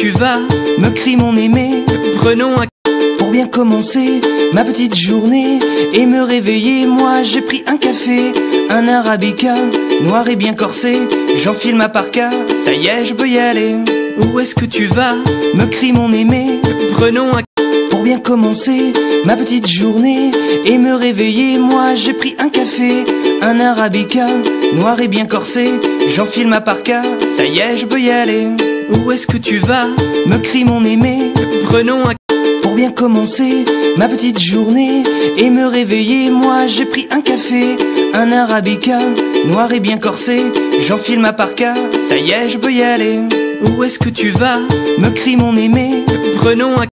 tu vas? Me crie mon aimé. Prenons un... Pour bien commencer ma petite journée et me réveiller, moi j'ai pris un café, un arabica, noir et bien corsé. J'enfile ma parka, ça y est, je peux y aller. Où est-ce que tu vas? Me crie mon aimé. Prenons un... Pour bien commencer ma petite journée et me réveiller, moi j'ai pris un café, un arabica, noir et bien corsé. J'enfile ma parka, ça y est, je peux y aller. Où est-ce que tu vas? Me crie mon aimé. Prenons un... Pour bien commencer ma petite journée et me réveiller, moi j'ai pris un café, un arabica, noir et bien corsé. J'enfile ma parka, ça y est, je peux y aller. Où est-ce que tu vas? Me crie mon aimé. Prenons un...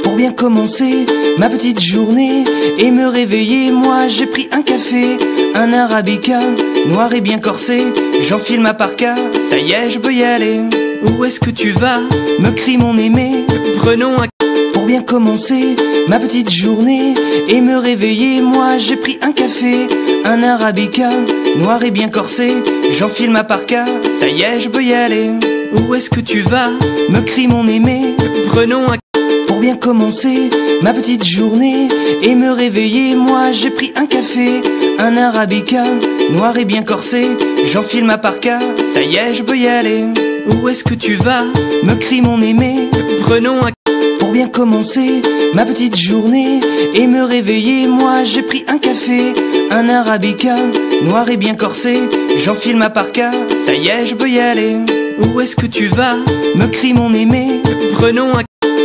Pour bien commencer ma petite journée et me réveiller, moi j'ai pris un café, un arabica, noir et bien corsé. J'enfile ma parka, ça y est, je peux y aller. Où est-ce que tu vas? Me crie mon aimé. Prenons un... Pour bien commencer ma petite journée et me réveiller, moi j'ai pris un café, un arabica, noir et bien corsé. J'enfile ma parka, ça y est, je peux y aller. Où est-ce que tu vas? Me crie mon aimé. Prenons un... Pour bien commencer ma petite journée et me réveiller, moi j'ai pris un café, un arabica, noir et bien corsé. J'enfile ma parka, ça y est, je peux y aller. Où est-ce que tu vas? Me crie mon aimé. Prenons un... Pour bien commencer ma petite journée et me réveiller, moi j'ai pris un café, un arabica, noir et bien corsé. J'enfile ma parka, ça y est, je peux y aller. Où est-ce que tu vas? Me crie mon aimé. Prenons un...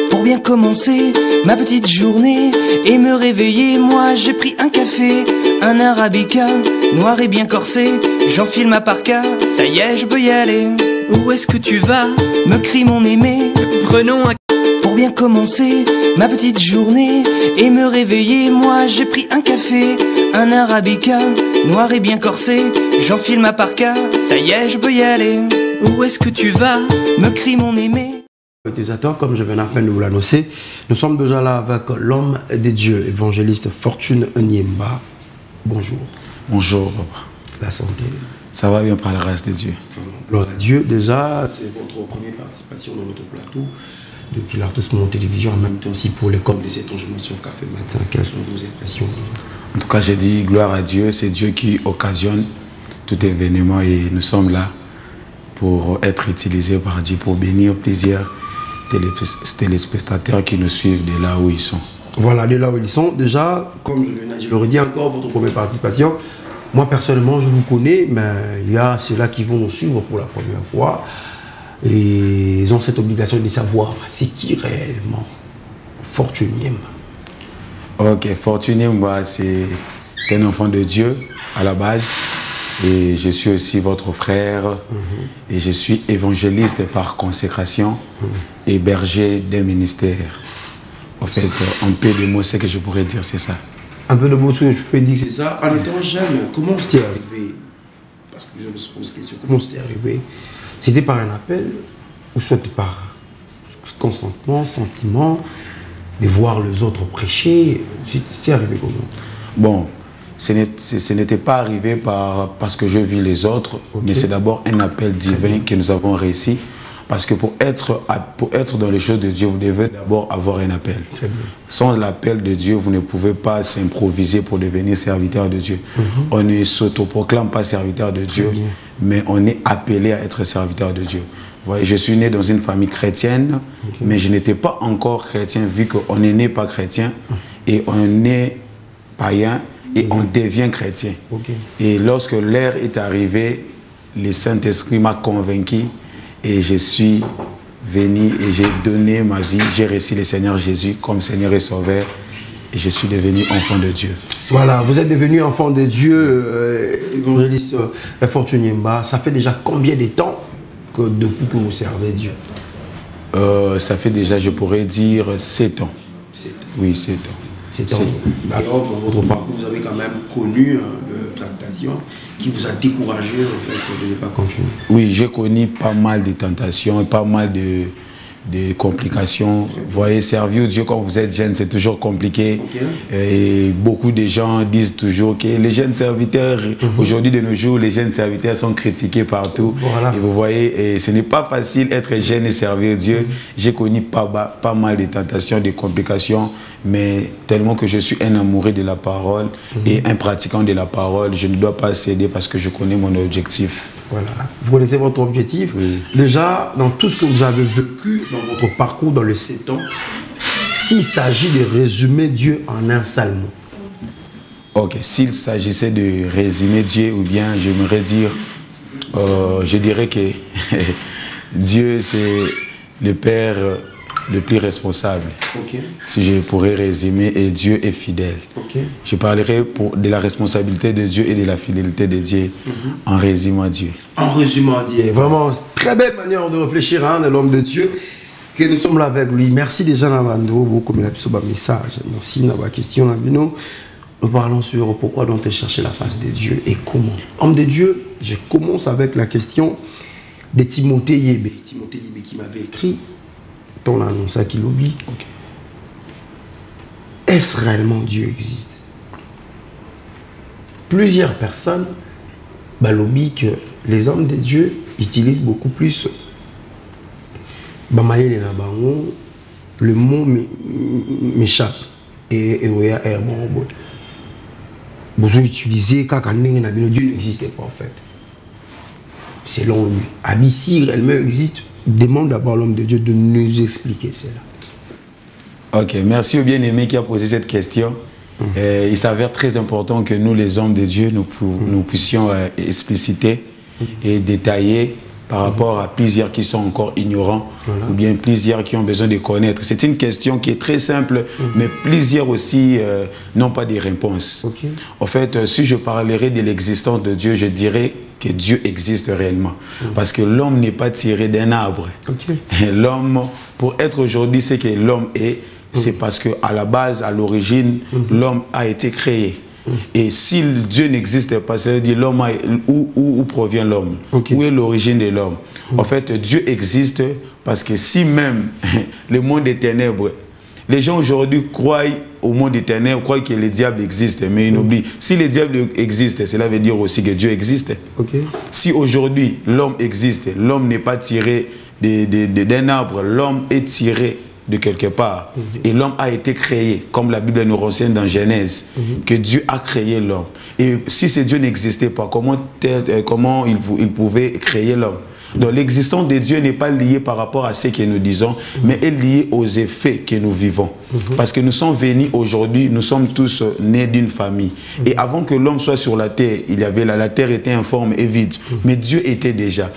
Pour bien commencer ma petite journée et me réveiller, moi j'ai pris un café, un arabica, noir et bien corsé. J'enfile ma parka, ça y est, je peux y aller. Où est-ce que tu vas? Me crie mon aimé. Prenons un... Pour bien commencer ma petite journée et me réveiller, moi j'ai pris un café, un arabica, noir et bien corsé. J'enfile ma parka, ça y est, je peux y aller. Où est-ce que tu vas? Me crie mon aimé. Utilisateurs, comme je viens à peine de vous l'annoncer, nous sommes déjà là avec l'homme des dieux, évangéliste Fortune Onyemba. Bonjour. Bonjour. La santé. Ça va bien par la grâce de Dieu. Gloire à Dieu. Déjà, c'est votre première participation dans notre plateau depuis l'Artus Monde Télévision, en même temps aussi pour les comptes des étranges sur Café Matin. Quelles sont vos impressions? En tout cas, j'ai dit gloire à Dieu. C'est Dieu qui occasionne tout événement et nous sommes là pour être utilisés par Dieu pour bénir plusieurs téléspectateurs qui nous suivent de là où ils sont. Voilà, de là où ils sont. Déjà, comme je le redis encore, votre première participation. Moi, personnellement, je vous connais, mais il y a ceux-là qui vont nous suivre pour la première fois. Et ils ont cette obligation de savoir c'est qui réellement Fortune Onyemba. Ok, Fortune Onyemba, c'est un enfant de Dieu à la base. Et je suis aussi votre frère. Et je suis évangéliste par consécration et berger d'un ministère. En fait, un peu de mots, ce que je pourrais dire, c'est ça. Un peu de mots, je peux dire c'est ça. En étant jeune, comment c'était arrivé? Parce que je me pose la question, comment c'était arrivé? C'était par un appel ou soit par consentement, sentiment, de voir les autres prêcher? C'était arrivé comment? Bon, ce n'était pas arrivé parce que je vis les autres, mais c'est d'abord un appel divin que nous avons réussi. Parce que pour être dans les choses de Dieu, vous devez d'abord avoir un appel. Sans l'appel de Dieu, vous ne pouvez pas s'improviser pour devenir serviteur de Dieu. On ne s'autoproclame pas serviteur de Dieu, mais on est appelé à être serviteur de Dieu. Vous voyez, je suis né dans une famille chrétienne, mais je n'étais pas encore chrétien, vu qu'on n'est né pas chrétien, et on est païen, et on devient chrétien. Et lorsque l'heure est arrivée, le Saint-Esprit m'a convaincu, et je suis venu et j'ai donné ma vie, j'ai reçu le Seigneur Jésus comme Seigneur et Sauveur et je suis devenu enfant de Dieu. Voilà, vous êtes devenu enfant de Dieu, évangéliste Fortune Onyemba. Ça fait déjà combien de temps depuis que vous servez Dieu? Ça fait déjà, je pourrais dire, 7 ans. 7 ans. Oui, 7 ans. 7 ans. Alors, dans votre parcours, vous avez quand même connu la tentation qui vous a découragé en fait, de ne pas continuer. Oui, j'ai connu pas mal de tentations et pas mal des complications. Vous voyez, servir Dieu quand vous êtes jeune, c'est toujours compliqué. Et beaucoup de gens disent toujours que les jeunes serviteurs, aujourd'hui de nos jours, les jeunes serviteurs sont critiqués partout. Voilà. Et vous voyez, et ce n'est pas facile être jeune et servir Dieu. J'ai connu pas mal de tentations, de complications, mais tellement que je suis un amoureux de la parole et un pratiquant de la parole, je ne dois pas céder parce que je connais mon objectif. Voilà. Vous connaissez votre objectif. Oui. Déjà, dans tout ce que vous avez vécu dans votre parcours dans les 7 ans, s'il s'agit de résumer Dieu en un seul mot. Ok, s'il s'agissait de résumer Dieu, ou bien j'aimerais dire, je dirais que Dieu c'est le Père le plus responsable. Si je pourrais résumer, et Dieu est fidèle. Je parlerai de la responsabilité de Dieu et de la fidélité de Dieu en résumant Dieu. En résumant Dieu. Vraiment, très belle manière de réfléchir de l'homme de Dieu. Que nous sommes là avec lui. Merci déjà Navando, beaucoup de message. Merci de la question. Nous parlons sur pourquoi doit-on chercher la face de Dieu et comment. Homme de Dieu, je commence avec la question de Timothée Yébé. Timothée Yébé qui m'avait écrit. On a annoncé qu'il oublie. Est-ce réellement Dieu existe? Plusieurs personnes lobby que les hommes de Dieu utilisent beaucoup plus le mot m'échappe et vous utilisez quand Dieu n'existait pas en fait. Selon lui. Si réellement existe, demande d'abord à l'homme de Dieu de nous expliquer cela. Ok, merci au bien-aimé qui a posé cette question. Il s'avère très important que nous, les hommes de Dieu, nous puissions expliciter et détailler par rapport à plusieurs qui sont encore ignorants ou bien plusieurs qui ont besoin de connaître. C'est une question qui est très simple, mais plusieurs aussi n'ont pas de réponses. En fait, si je parlerais de l'existence de Dieu, je dirais que Dieu existe réellement. Parce que l'homme n'est pas tiré d'un arbre. L'homme, pour être aujourd'hui ce que l'homme est, c'est parce qu'à la base, à l'origine, l'homme a été créé. Et si Dieu n'existe pas, ça veut dire l'homme où provient l'homme, où est l'origine de l'homme. En fait, Dieu existe parce que si même le monde des ténèbres, les gens aujourd'hui croient au monde des ténèbres, croient que le diable existe, mais ils oublient. Si le diable existe, cela veut dire aussi que Dieu existe. Si aujourd'hui l'homme existe, l'homme n'est pas tiré d'un arbre, l'homme est tiré de quelque part. Et l'homme a été créé, comme la Bible nous renseigne dans Genèse, que Dieu a créé l'homme. Et si ce Dieu n'existait pas, comment il pouvait créer l'homme? Donc l'existence de Dieu n'est pas liée par rapport à ce que nous disons, mais est liée aux effets que nous vivons. Parce que nous sommes venus aujourd'hui, nous sommes tous nés d'une famille. Et avant que l'homme soit sur la terre, la terre était informe et vide. Mais Dieu était déjà.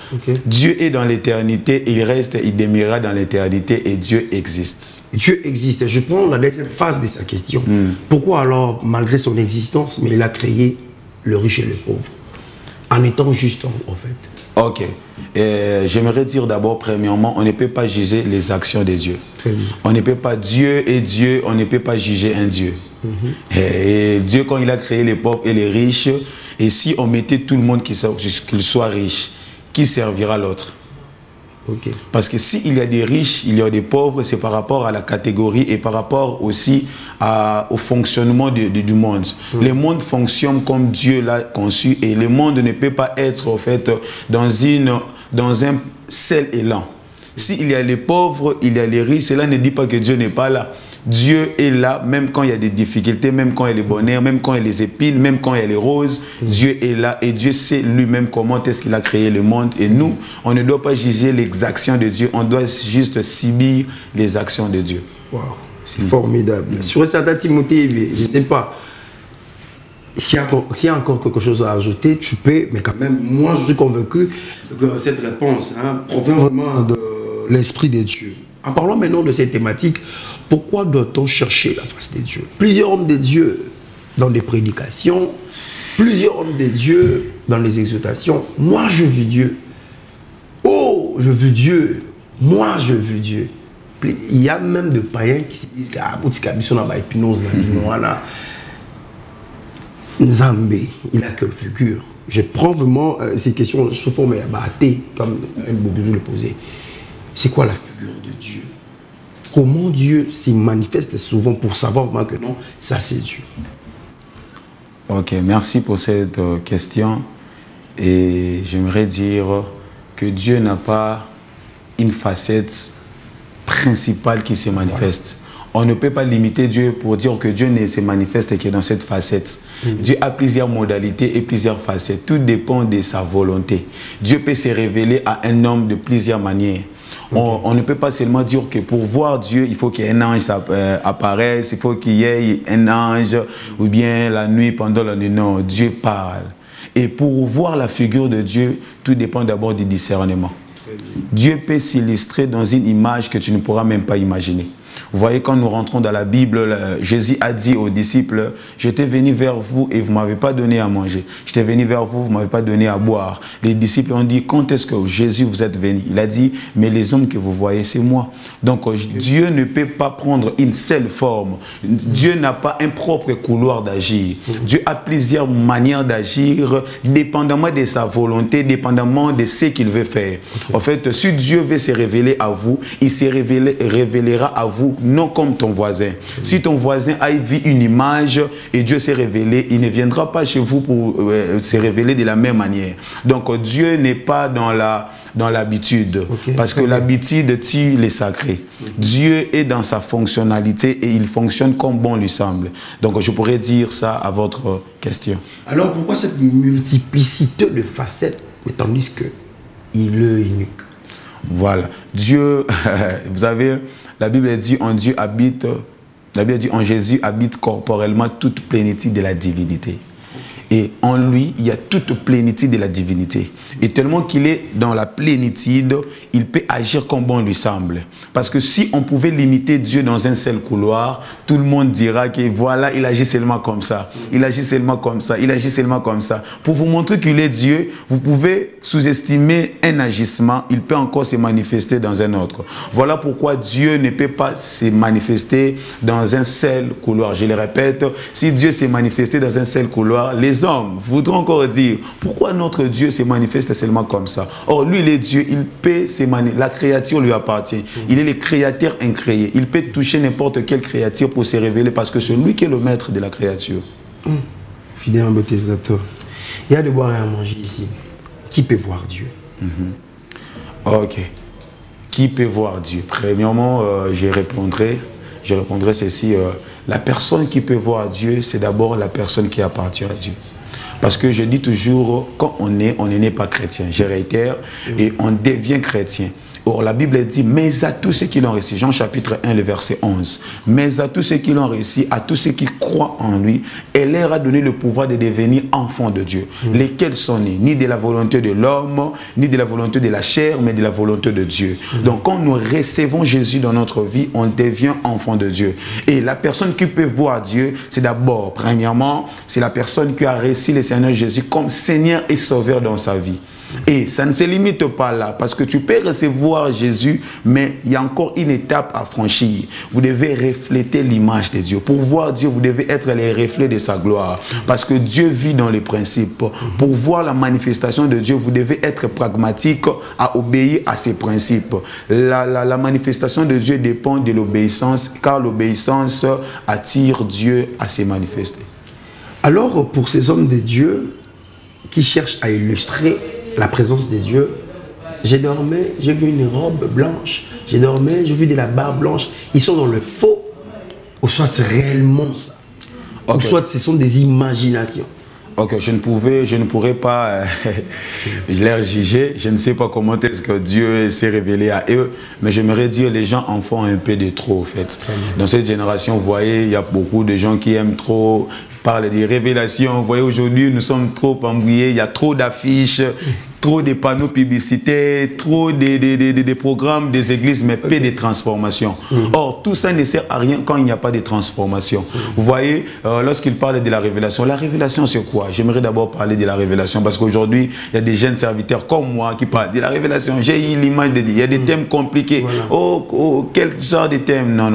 Dieu est dans l'éternité, il reste, il demeurera dans l'éternité et Dieu existe. Dieu existe. Je prends la deuxième phase de sa question. Pourquoi alors, malgré son existence, mais il a créé le riche et le pauvre, en étant juste en fait? Ok. J'aimerais dire d'abord, premièrement, on ne peut pas juger les actions de Dieu. On ne peut pas, Dieu est Dieu, on ne peut pas juger un Dieu. Et Dieu, quand il a créé les pauvres et les riches, et si on mettait tout le monde qu'il soit riche, qui servira l'autre? Parce que s'il y a des riches, il y a des pauvres, c'est par rapport à la catégorie et par rapport aussi au fonctionnement du monde. Le monde fonctionne comme Dieu l'a conçu et le monde ne peut pas être en fait dans un seul élan. S'il y a les pauvres, il y a les riches, cela ne dit pas que Dieu n'est pas là. Dieu est là, même quand il y a des difficultés, même quand il y a les bonheurs, même quand il y a les épines, même quand il y a les roses. Dieu est là et Dieu sait lui-même comment est-ce qu'il a créé le monde. Et nous, on ne doit pas juger les actions de Dieu, on doit juste subir les actions de Dieu. Wow, c'est formidable. Sur certains Timothée, je ne sais pas, s'il y a encore quelque chose à ajouter, tu peux, mais quand même, moi je suis convaincu que cette réponse provient vraiment de l'Esprit de Dieu. En parlant maintenant de cette thématique, pourquoi doit-on chercher la face de Dieu? Plusieurs hommes de Dieu dans des prédications, plusieurs hommes de Dieu dans les exhortations. Moi, je vis Dieu. Oh, je vis Dieu. Moi, je vis Dieu. Il y a même des païens qui se disent que Nzambé, il a quelle figure? Je prends vraiment ces questions sous forme abattée, comme un boubou le posait. C'est quoi la figure? figure de Dieu? Comment Dieu s'y manifeste souvent pour savoir vraiment que non, ça c'est Dieu? Ok, merci pour cette question. Et j'aimerais dire que Dieu n'a pas une facette principale qui se manifeste. On ne peut pas limiter Dieu pour dire que Dieu ne se manifeste que dans cette facette. Dieu a plusieurs modalités et plusieurs facettes. Tout dépend de sa volonté. Dieu peut se révéler à un homme de plusieurs manières. On ne peut pas seulement dire que pour voir Dieu, il faut qu'un ange apparaisse, il faut qu'il y ait un ange, ou bien la nuit, pendant la nuit. Non, Dieu parle. Et pour voir la figure de Dieu, tout dépend d'abord du discernement. Dieu peut s'illustrer dans une image que tu ne pourras même pas imaginer. Vous voyez, quand nous rentrons dans la Bible, Jésus a dit aux disciples, « J'étais venu vers vous et vous ne m'avez pas donné à manger. J'étais venu vers vous, vous ne m'avez pas donné à boire. » Les disciples ont dit, « Quand est-ce que Jésus vous êtes venu ?» Il a dit, « Mais les hommes que vous voyez, c'est moi. » Donc Dieu ne peut pas prendre une seule forme. Dieu n'a pas un propre couloir d'agir. Dieu a plusieurs manières d'agir, dépendamment de sa volonté, dépendamment de ce qu'il veut faire. En fait, si Dieu veut se révéler à vous, il se révélera à vous, non comme ton voisin. Si ton voisin a vu une image et Dieu s'est révélé, il ne viendra pas chez vous pour se révéler de la même manière. Donc Dieu n'est pas dans l'habitude, parce que l'habitude tue les sacrés. Dieu est dans sa fonctionnalité et il fonctionne comme bon lui semble. Donc je pourrais dire ça à votre question. Alors pourquoi cette multiplicité de facettes, mais tandis que il est unique? Voilà. Dieu, vous savez, la Bible dit en Dieu habite, la Bible dit en Jésus habite corporellement toute plénitude de la divinité. Et en lui, il y a toute plénitude de la divinité. Et tellement qu'il est dans la plénitude, il peut agir comme bon lui semble. Parce que si on pouvait limiter Dieu dans un seul couloir, tout le monde dira que voilà, il agit seulement comme ça. Il agit seulement comme ça. Il agit seulement comme ça. Pour vous montrer qu'il est Dieu, vous pouvez sous-estimer un agissement. Il peut encore se manifester dans un autre. Voilà pourquoi Dieu ne peut pas se manifester dans un seul couloir. Je le répète, si Dieu s'est manifesté dans un seul couloir, les hommes voudront encore dire pourquoi notre Dieu se manifeste seulement comme ça. Or, lui, il est Dieu, il peut se manifester. La créature lui appartient. Il est le créateur incréé. Il peut toucher n'importe quelle créature pour se révéler parce que c'est lui qui est le maître de la créature. Fidèle en beauté, il y a de boire et à manger ici. Qui peut voir Dieu? Ok. Qui peut voir Dieu? Premièrement, je répondrai ceci. La personne qui peut voir Dieu, c'est d'abord la personne qui appartient à Dieu. Parce que je dis toujours, quand on n'est pas chrétien, je réitère, et on devient chrétien. Or, la Bible dit, mais à tous ceux qui l'ont réussi, Jean chapitre 1, le verset 11, mais à tous ceux qui l'ont réussi, à tous ceux qui croient en lui, elle leur a donné le pouvoir de devenir enfants de Dieu, lesquels sont nés, ni de la volonté de l'homme, ni de la volonté de la chair, mais de la volonté de Dieu. Donc, quand nous recevons Jésus dans notre vie, on devient enfant de Dieu. Et la personne qui peut voir Dieu, c'est d'abord, premièrement, c'est la personne qui a reçu le Seigneur Jésus comme Seigneur et Sauveur dans sa vie. Et ça ne se limite pas là, parce que tu peux recevoir Jésus, mais il y a encore une étape à franchir. Vous devez refléter l'image de Dieu. Pour voir Dieu, vous devez être les reflets de sa gloire, parce que Dieu vit dans les principes. Pour voir la manifestation de Dieu, vous devez être pragmatique à obéir à ses principes. La manifestation de Dieu dépend de l'obéissance, car l'obéissance attire Dieu à se manifester. Alors, pour ces hommes de Dieu qui cherchent à illustrer la présence de Dieu, j'ai dormi, j'ai vu une robe blanche, j'ai dormi, j'ai vu de la barbe blanche. Ils sont dans le faux, ou soit c'est réellement ça, ou soit ce sont des imaginations. Ok, je ne pourrais pas les juger. Je ne sais pas comment est-ce que Dieu s'est révélé à eux, mais j'aimerais dire les gens en font un peu de trop, en fait. Dans cette génération, vous voyez, il y a beaucoup de gens qui aiment trop parler des révélations. Vous voyez, aujourd'hui, nous sommes trop embrouillés. Il y a trop d'affiches, trop de panneaux publicitaires, trop de programmes des églises, mais peu de transformation. Or, tout ça ne sert à rien quand il n'y a pas de transformation. Vous voyez, lorsqu'il parle de la révélation c'est quoi? J'aimerais d'abord parler de la révélation, parce qu'aujourd'hui, il y a des jeunes serviteurs comme moi qui parlent de la révélation. J'ai eu l'image de Dieu. Il y a des thèmes compliqués. Voilà. Oh, quel genre de thème? Non.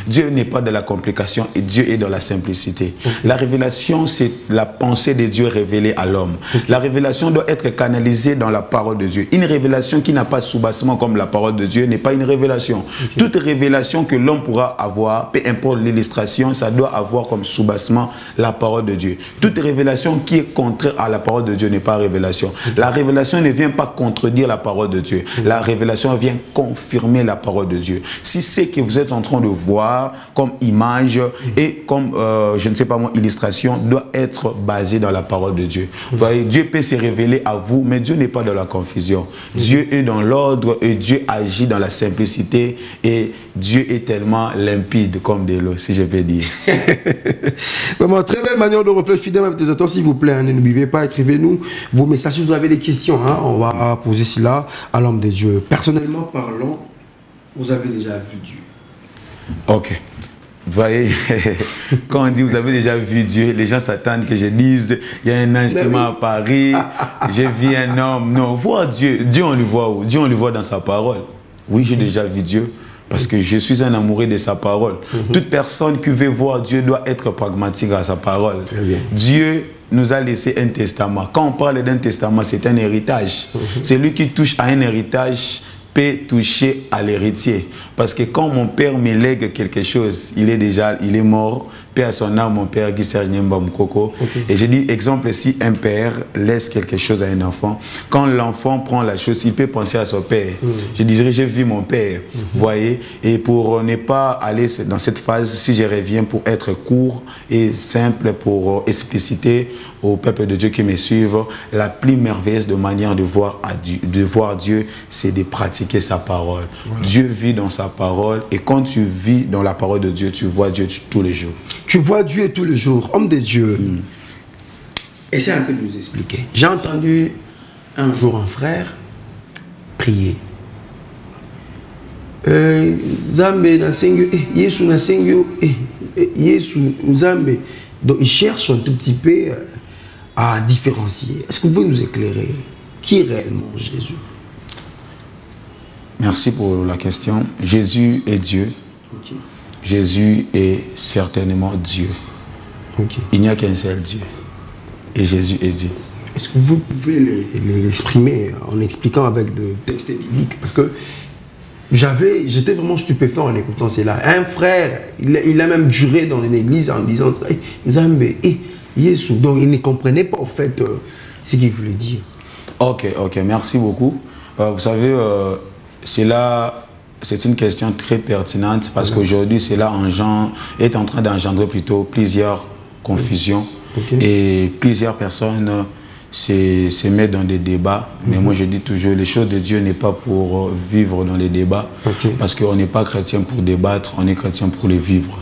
Dieu n'est pas dans la complication et Dieu est dans la simplicité. La révélation, c'est la pensée de Dieu révélée à l'homme. La révélation doit être canalisée dans la parole de Dieu. Une révélation qui n'a pas de soubassement comme la parole de Dieu n'est pas une révélation. Toute révélation que l'homme pourra avoir, peu importe l'illustration, ça doit avoir comme soubassement la parole de Dieu. Toute révélation qui est contraire à la parole de Dieu n'est pas révélation. La révélation ne vient pas contredire la parole de Dieu. La révélation vient confirmer la parole de Dieu. Si c'est que vous êtes en train de voir comme image et comme, je ne sais pas moi, illustration, doit être basé dans la parole de Dieu. Vous voyez, Dieu peut se révéler à vous, mais Dieu n'est pas dans la confusion. Dieu est dans l'ordre et Dieu agit dans la simplicité et Dieu est tellement limpide comme de l'eau, si je peux dire. Vraiment, très belle manière de réfléchir, fidèle invitateur, s'il vous plaît. Hein, n'oubliez pas, écrivez-nous vos messages. Si vous avez des questions, hein, on va poser cela à l'homme de Dieu. Personnellement parlant, vous avez déjà vu Dieu? Ok. Vous voyez, quand on dit vous avez déjà vu Dieu, les gens s'attendent que je dise il y a un ange qui m'a apparu, j'ai vu un homme. Non, voir Dieu, Dieu on le voit où? Dieu on le voit dans sa parole. Oui, j'ai déjà vu Dieu parce que je suis un amoureux de sa parole. Toute personne qui veut voir Dieu doit être pragmatique à sa parole. Dieu nous a laissé un testament. Quand on parle d'un testament, c'est un héritage. Celui qui touche à un héritage peut toucher à l'héritier. Parce que quand mon père me lègue quelque chose, il est mort, paix à son âme, mon père Guy Serge Nyemba Mukoko. Et je dis, exemple, si un père laisse quelque chose à un enfant, quand l'enfant prend la chose, il peut penser à son père. Je dirais, j'ai vu mon père, voyez. Et pour ne pas aller dans cette phase, si je reviens pour être court et simple, pour expliciter au peuple de Dieu qui me suivent, la plus merveilleuse de manière de voir Dieu, c'est de pratiquer sa parole. Dieu vit dans sa parole et quand tu vis dans la parole de Dieu, tu vois Dieu tous les jours. Tu vois Dieu tous les jours, homme de Dieu. Essaye un peu de nous expliquer. J'ai entendu un jour un frère prier. Zambe na sengyo, Yesu na sengyo, Yesu Zambe. Donc il cherche un tout petit peu à différencier. Est-ce que vous pouvez nous éclairer? Qui est réellement Jésus? Merci pour la question. Jésus est Dieu. Jésus est certainement Dieu. Il n'y a qu'un seul Dieu. Et Jésus est Dieu. Est-ce que vous pouvez l'exprimer en expliquant avec des textes bibliques? Parce que j'étais vraiment stupéfait en écoutant cela. Un frère, il a même juré dans une église en disant Zambe et Yesu. Donc il ne comprenait pas en fait ce qu'il voulait dire. Ok, merci beaucoup. Vous savez, c'est une question très pertinente parce qu'aujourd'hui, cela est en train d'engendrer plutôt plusieurs confusions et plusieurs personnes se mettent dans des débats. Mais moi, je dis toujours, les choses de Dieu n'est pas pour vivre dans les débats parce qu'on n'est pas chrétien pour débattre, on est chrétien pour les vivre.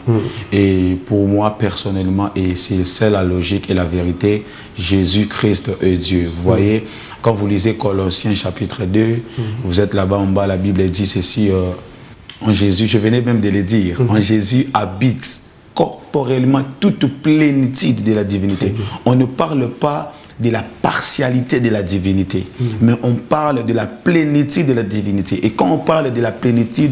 Et pour moi, personnellement, et c'est la logique et la vérité, Jésus-Christ est Dieu. Vous voyez, quand vous lisez Colossiens chapitre 2, vous êtes là-bas en bas, la Bible dit ceci, en Jésus, je venais même de le dire, en Jésus habite corporellement toute plénitude de la divinité. On ne parle pas de la partialité de la divinité, mais on parle de la plénitude de la divinité. Et quand on parle de la plénitude,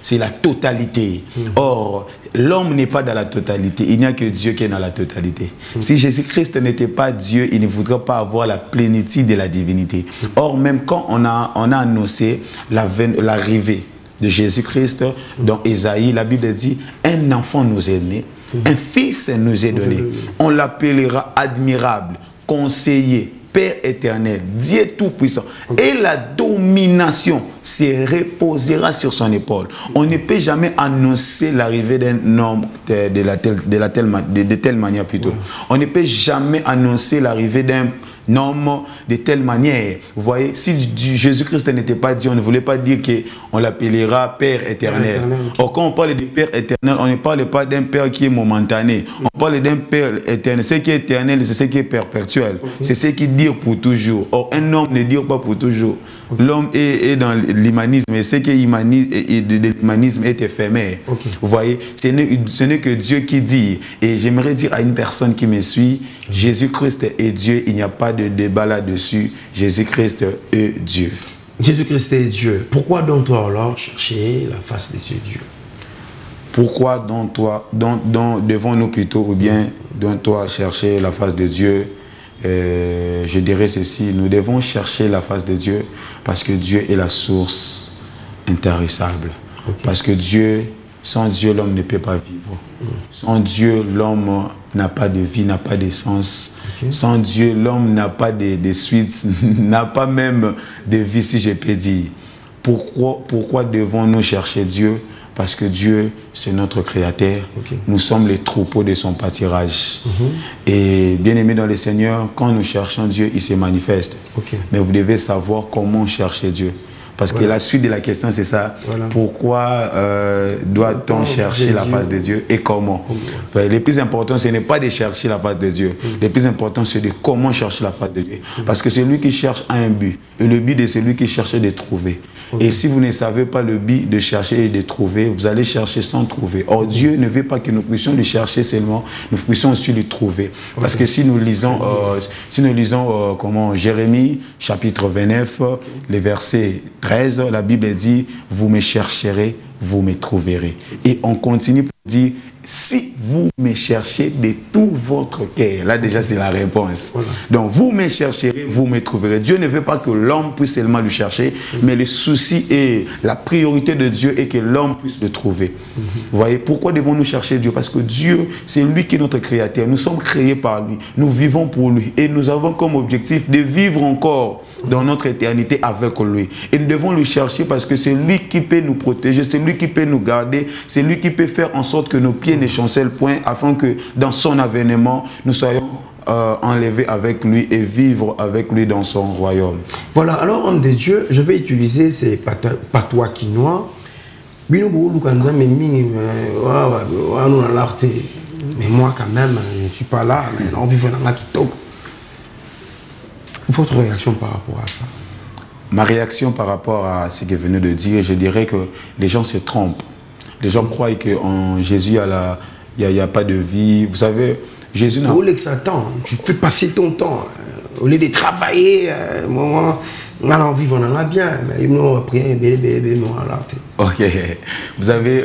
c'est la totalité. Or, l'homme n'est pas dans la totalité, il n'y a que Dieu qui est dans la totalité. Si Jésus-Christ n'était pas Dieu, il ne voudrait pas avoir la plénitude de la divinité. Or, même quand on a annoncé l'arrivée de Jésus-Christ dans Ésaïe, la Bible dit, un enfant nous est né, un fils nous est donné. On l'appellera admirable, conseiller, Père éternel, Dieu tout-puissant. Et la domination se reposera sur son épaule. On ne peut jamais annoncer l'arrivée d'un homme de telle manière plutôt. On ne peut jamais annoncer l'arrivée d'un homme de telle manière. Vous voyez, si Jésus-Christ n'était pas Dieu, on ne voulait pas dire qu'on l'appellera Père éternel. Or, quand on parle de Père éternel, on ne parle pas d'un Père qui est momentané. On parle d'un Père éternel. Ce qui est éternel, c'est ce qui est perpétuel. C'est ce qui dure pour toujours. Or, un homme ne dure pas pour toujours. L'homme est dans l'humanisme, et ce qui est de l'humanisme est éphémère. Vous voyez, ce n'est que Dieu qui dit. Et j'aimerais dire à une personne qui me suit, Jésus-Christ est Dieu, il n'y a pas de débat là-dessus. Jésus-Christ est Dieu. Jésus-Christ est Dieu. Pourquoi donc toi alors chercher la face de ce Dieu? Pourquoi donc toi, devons-nous plutôt, ou bien donc toi chercher la face de Dieu? je dirais ceci, nous devons chercher la face de Dieu parce que Dieu est la source intarissable. Parce que Dieu, sans Dieu, l'homme ne peut pas vivre. Sans Dieu, l'homme n'a pas de vie, n'a pas d'essence. Sans Dieu, l'homme n'a pas de suite, n'a pas même de vie, si je peux dire. Pourquoi devons-nous chercher Dieu? Parce que Dieu, c'est notre créateur. Nous sommes les troupeaux de son pâturage. Et bien aimé dans le Seigneur, quand nous cherchons Dieu, il se manifeste. Mais vous devez savoir comment chercher Dieu. Parce que la suite de la question, c'est ça. Pourquoi doit-on chercher la face de Dieu et comment? Le plus important, ce n'est pas de chercher la face de Dieu. Le plus important, c'est de comment chercher la face de Dieu. Parce que celui qui cherche a un but. Et le but de celui qui cherche est de trouver. Et si vous ne savez pas le but de chercher et de trouver, vous allez chercher sans trouver. Or, Dieu ne veut pas que nous puissions le chercher seulement, nous puissions aussi le trouver. Parce que si nous lisons, Jérémie, chapitre 29, les versets 13, la Bible dit, vous me chercherez, vous me trouverez. Et on continue pour dire, si vous me cherchez de tout votre cœur, là déjà c'est la réponse. Donc vous me chercherez, vous me trouverez. Dieu ne veut pas que l'homme puisse seulement le chercher, mais le souci et la priorité de Dieu est que l'homme puisse le trouver. Vous voyez, pourquoi devons-nous chercher Dieu? Parce que Dieu, c'est lui qui est notre créateur. Nous sommes créés par lui, nous vivons pour lui et nous avons comme objectif de vivre encore dans notre éternité avec lui. Et nous devons le chercher parce que c'est lui qui peut nous protéger, c'est lui qui peut nous garder, c'est lui qui peut faire en sorte que nos pieds ne chancellent point afin que dans son avènement, nous soyons enlevés avec lui et vivre avec lui dans son royaume. Voilà, alors homme de Dieu, je vais utiliser ces patois quinois. Mais moi quand même, je ne suis pas là, mais on vit dans qui toque. Votre réaction par rapport à ça? Ma réaction par rapport à ce que vous venez de dire, je dirais que les gens se trompent. Les gens croient qu'en Jésus, il n'y a pas de vie. Vous savez, Jésus n'a... Au lieu que Satan, tu fais passer ton temps. Au lieu de travailler, moi, on a envie, on en a bien. Mais ils m'ont pris un bébé, ok. Vous savez,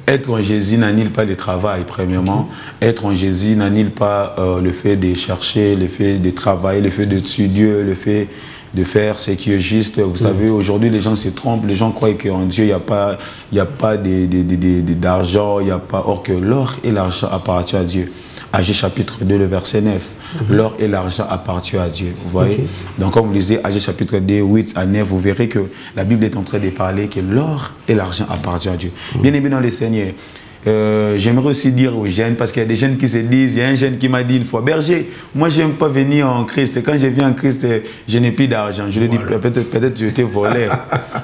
être en Jésus n'annule pas le travail, premièrement. Être en Jésus n'annule pas le fait de chercher, le fait de travailler, le fait d'étudier, le fait de faire ce qui est juste. Vous savez, aujourd'hui, les gens se trompent. Les gens croient qu'en Dieu, il n'y a pas d'argent, il n'y a pas... Or que l'or et l'argent appartiennent à Dieu. Agé chapitre 2, le verset 9. L'or et l'argent appartiennent à Dieu. Vous voyez? Donc, comme vous lisez Agé chapitre 2, 8 à 9, vous verrez que la Bible est en train de parler que l'or et l'argent appartiennent à Dieu. Bien aimé dans le Seigneur, j'aimerais aussi dire aux jeunes, parce qu'il y a des jeunes qui se disent, il y a un jeune qui m'a dit une fois, berger, moi je n'aime pas venir en Christ. Quand je viens en Christ, je n'ai plus d'argent. Je lui dis, peut-être tu étais volé.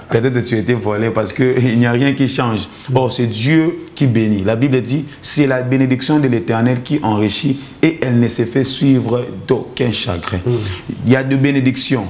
Peut-être tu étais volé parce qu'il n'y a rien qui change. Or, c'est Dieu qui bénit. La Bible dit, c'est la bénédiction de l'Éternel qui enrichit et elle ne se fait suivre d'aucun chagrin. Il y a deux bénédictions.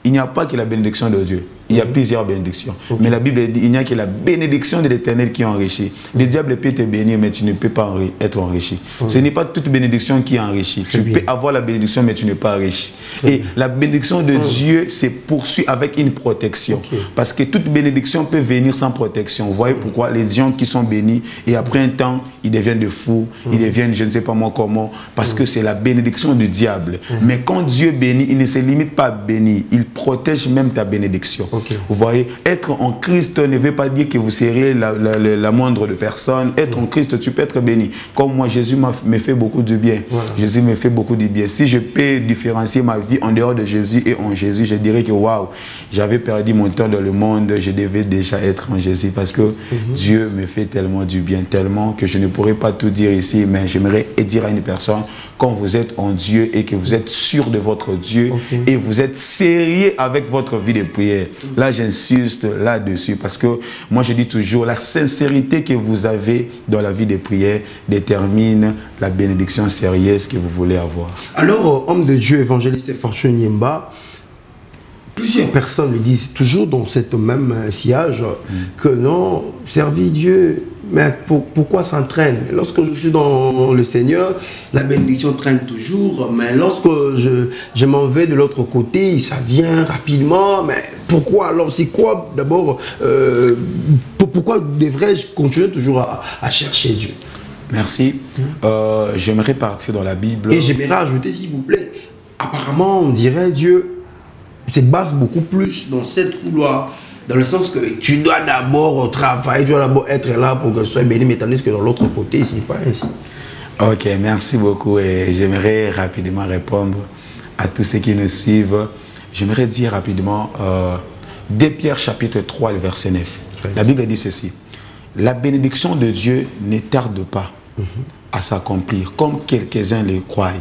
Il n'y a pas que la bénédiction de Dieu. Il y a plusieurs bénédictions. Mais la Bible dit il n'y a que la bénédiction de l'Éternel qui enrichit. Le diable peut te bénir, mais tu ne peux pas être enrichi. Ce n'est pas toute bénédiction qui enrichit. Tu peux avoir la bénédiction, mais tu n'es pas enrichi. Et la bénédiction de Dieu se poursuit avec une protection. Parce que toute bénédiction peut venir sans protection. Vous voyez pourquoi les gens qui sont bénis, et après un temps, ils deviennent de fous, ils deviennent je ne sais pas moi comment, parce que c'est la bénédiction du diable. Mais quand Dieu bénit, il ne se limite pas à bénir. Il protège même ta bénédiction. Vous voyez, être en Christ ne veut pas dire que vous serez la moindre de personnes. Être en Christ, tu peux être béni. Comme moi, Jésus me fait beaucoup de bien. Jésus me fait beaucoup de bien. Si je peux différencier ma vie en dehors de Jésus et en Jésus, je dirais que waouh, j'avais perdu mon temps dans le monde, je devais déjà être en Jésus parce que Dieu me fait tellement du bien, tellement que je ne pourrais pas tout dire ici, mais j'aimerais dire à une personne, quand vous êtes en Dieu et que vous êtes sûr de votre Dieu et vous êtes sérieux avec votre vie de prière, là j'insiste là-dessus parce que moi je dis toujours la sincérité que vous avez dans la vie de prière détermine la bénédiction sérieuse que vous voulez avoir. Alors, homme de Dieu, évangéliste Fortune Yemba, plusieurs personnes le disent toujours dans cette même sillage que non, servir Dieu, mais pourquoi s'entraîne? Lorsque je suis dans le Seigneur, la bénédiction traîne toujours, mais lorsque je m'en vais de l'autre côté, ça vient rapidement, mais pourquoi alors? C'est quoi d'abord? Pourquoi devrais-je continuer toujours à chercher Dieu? Merci. J'aimerais partir dans la Bible. Et j'aimerais ajouter, s'il vous plaît, apparemment, on dirait Dieu se base beaucoup plus dans cette couloir, dans le sens que tu dois d'abord travailler, tu dois d'abord être là pour que tu sois béni, mais tandis que dans l'autre côté, c'est pas ainsi. Ok, merci beaucoup et j'aimerais rapidement répondre à tous ceux qui nous suivent. J'aimerais dire rapidement 2 Pierre chapitre 3, le verset 9. La Bible dit ceci: la bénédiction de Dieu ne tarde pas à s'accomplir, comme quelques-uns le croient,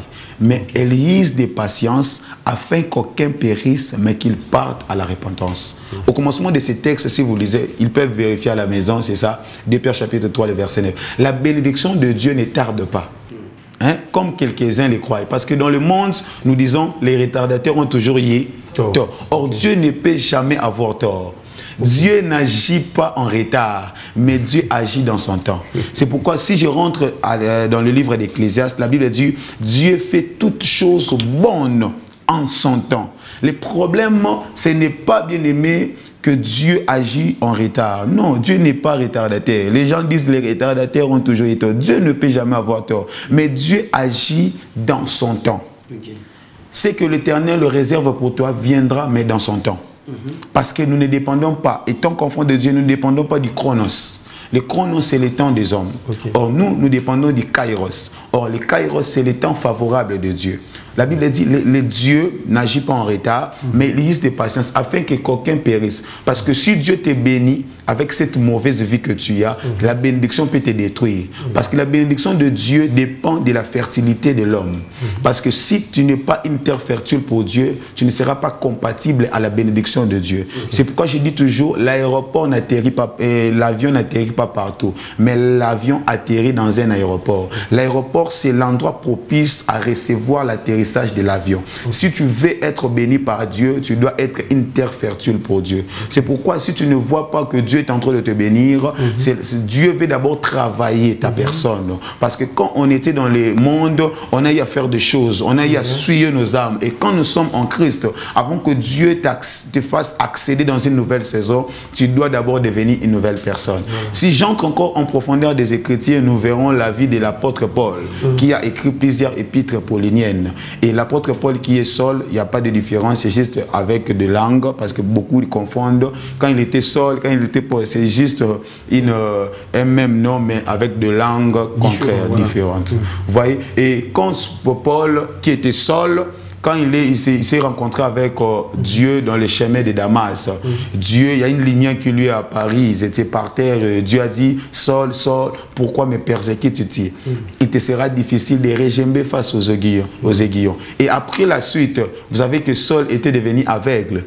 mais elle use de patience afin qu'aucun périsse, mais qu'il parte à la repentance. Au commencement de ces textes, si vous lisez, ils peuvent vérifier à la maison, c'est ça, 2 Pierre chapitre 3, le verset 9. La bénédiction de Dieu ne tarde pas. Hein, comme quelques-uns les croient. Parce que dans le monde, nous disons, les retardataires ont toujours eu tort. Or, Dieu ne peut jamais avoir tort. Dieu n'agit pas en retard, mais Dieu agit dans son temps. C'est pourquoi si je rentre dans le livre d'Ecclésiaste, la Bible dit, Dieu fait toutes choses bonnes en son temps. Le problème, ce n'est pas, bien aimé, que Dieu agit en retard. Non, Dieu n'est pas retardataire. Les gens disent les retardataires ont toujours eu tort. Dieu ne peut jamais avoir tort. Mais Dieu agit dans son temps. Okay. Ce que l'Éternel le réserve pour toi viendra, mais dans son temps. Parce que nous ne dépendons pas, étant qu'enfants de Dieu, nous ne dépendons pas du chronos. Le chronos, c'est le temps des hommes. Okay. Or, nous dépendons du kairos. Or, le kairos, c'est le temps favorable de Dieu. La Bible dit, le Dieu n'agit pas en retard, mais il use de patience afin que qu'aucun périsse. Parce que si Dieu te bénit avec cette mauvaise vie que tu as, la bénédiction peut te détruire. Parce que la bénédiction de Dieu dépend de la fertilité de l'homme. Parce que si tu n'es pas une terre fertile pour Dieu, tu ne seras pas compatible à la bénédiction de Dieu. C'est pourquoi je dis toujours, l'aéroport n'atterrit pas, l'avion n'atterrit pas partout, mais l'avion atterrit dans un aéroport. L'aéroport, c'est l'endroit propice à recevoir l'atterrissage de l'avion. Si tu veux être béni par Dieu, tu dois être une terre fertile pour Dieu. C'est pourquoi si tu ne vois pas que Dieu est en train de te bénir, Dieu veut d'abord travailler ta personne. Parce que quand on était dans le monde, on a eu à faire des choses, on a eu à suivre nos âmes. Et quand nous sommes en Christ, avant que Dieu te fasse accéder dans une nouvelle saison, tu dois d'abord devenir une nouvelle personne. Si j'entre encore en profondeur des Écritures, nous verrons la vie de l'apôtre Paul, qui a écrit plusieurs épîtres pauliniennes. Et l'apôtre Paul qui est seul, il n'y a pas de différence, c'est juste avec des langues, parce que beaucoup confondent. Quand il était seul, quand il était Paul, c'est juste un même nom, mais avec des langues contraires, différentes. Vous voyez? Et quand Paul, qui était seul, quand il s'est rencontré avec Dieu dans les chemins de Damas, Dieu, il y a une lumière qui lui est apparue, ils étaient par terre, Dieu a dit, Saul, Saul, pourquoi me persécutes-tu? Il te sera difficile de régember face aux aiguillons. Et après la suite, vous savez que Saul était devenu aveugle.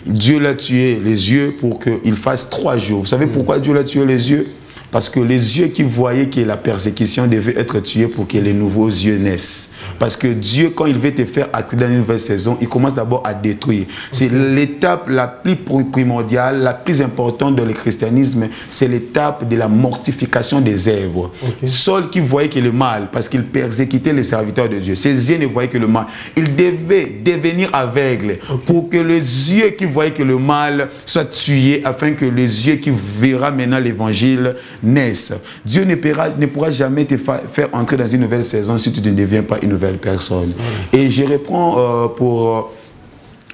Dieu l'a tué les yeux pour qu'il fasse 3 jours. Vous savez pourquoi Dieu l'a tué les yeux? Parce que les yeux qui voyaient que la persécution devait être tuée pour que les nouveaux yeux naissent. Parce que Dieu, quand il veut te faire accéder à une nouvelle saison, il commence d'abord à détruire. C'est l'étape la plus primordiale, la plus importante dans le christianisme, c'est l'étape de la mortification des œuvres. Saul qui voyait que le mal, parce qu'il persécutait les serviteurs de Dieu, ses yeux ne voyaient que le mal. Il devait devenir aveugle pour que les yeux qui voyaient que le mal soient tués, afin que les yeux qui verront maintenant l'évangile naissent. Dieu ne pourra jamais te faire entrer dans une nouvelle saison si tu ne deviens pas une nouvelle personne. Et je reprends pour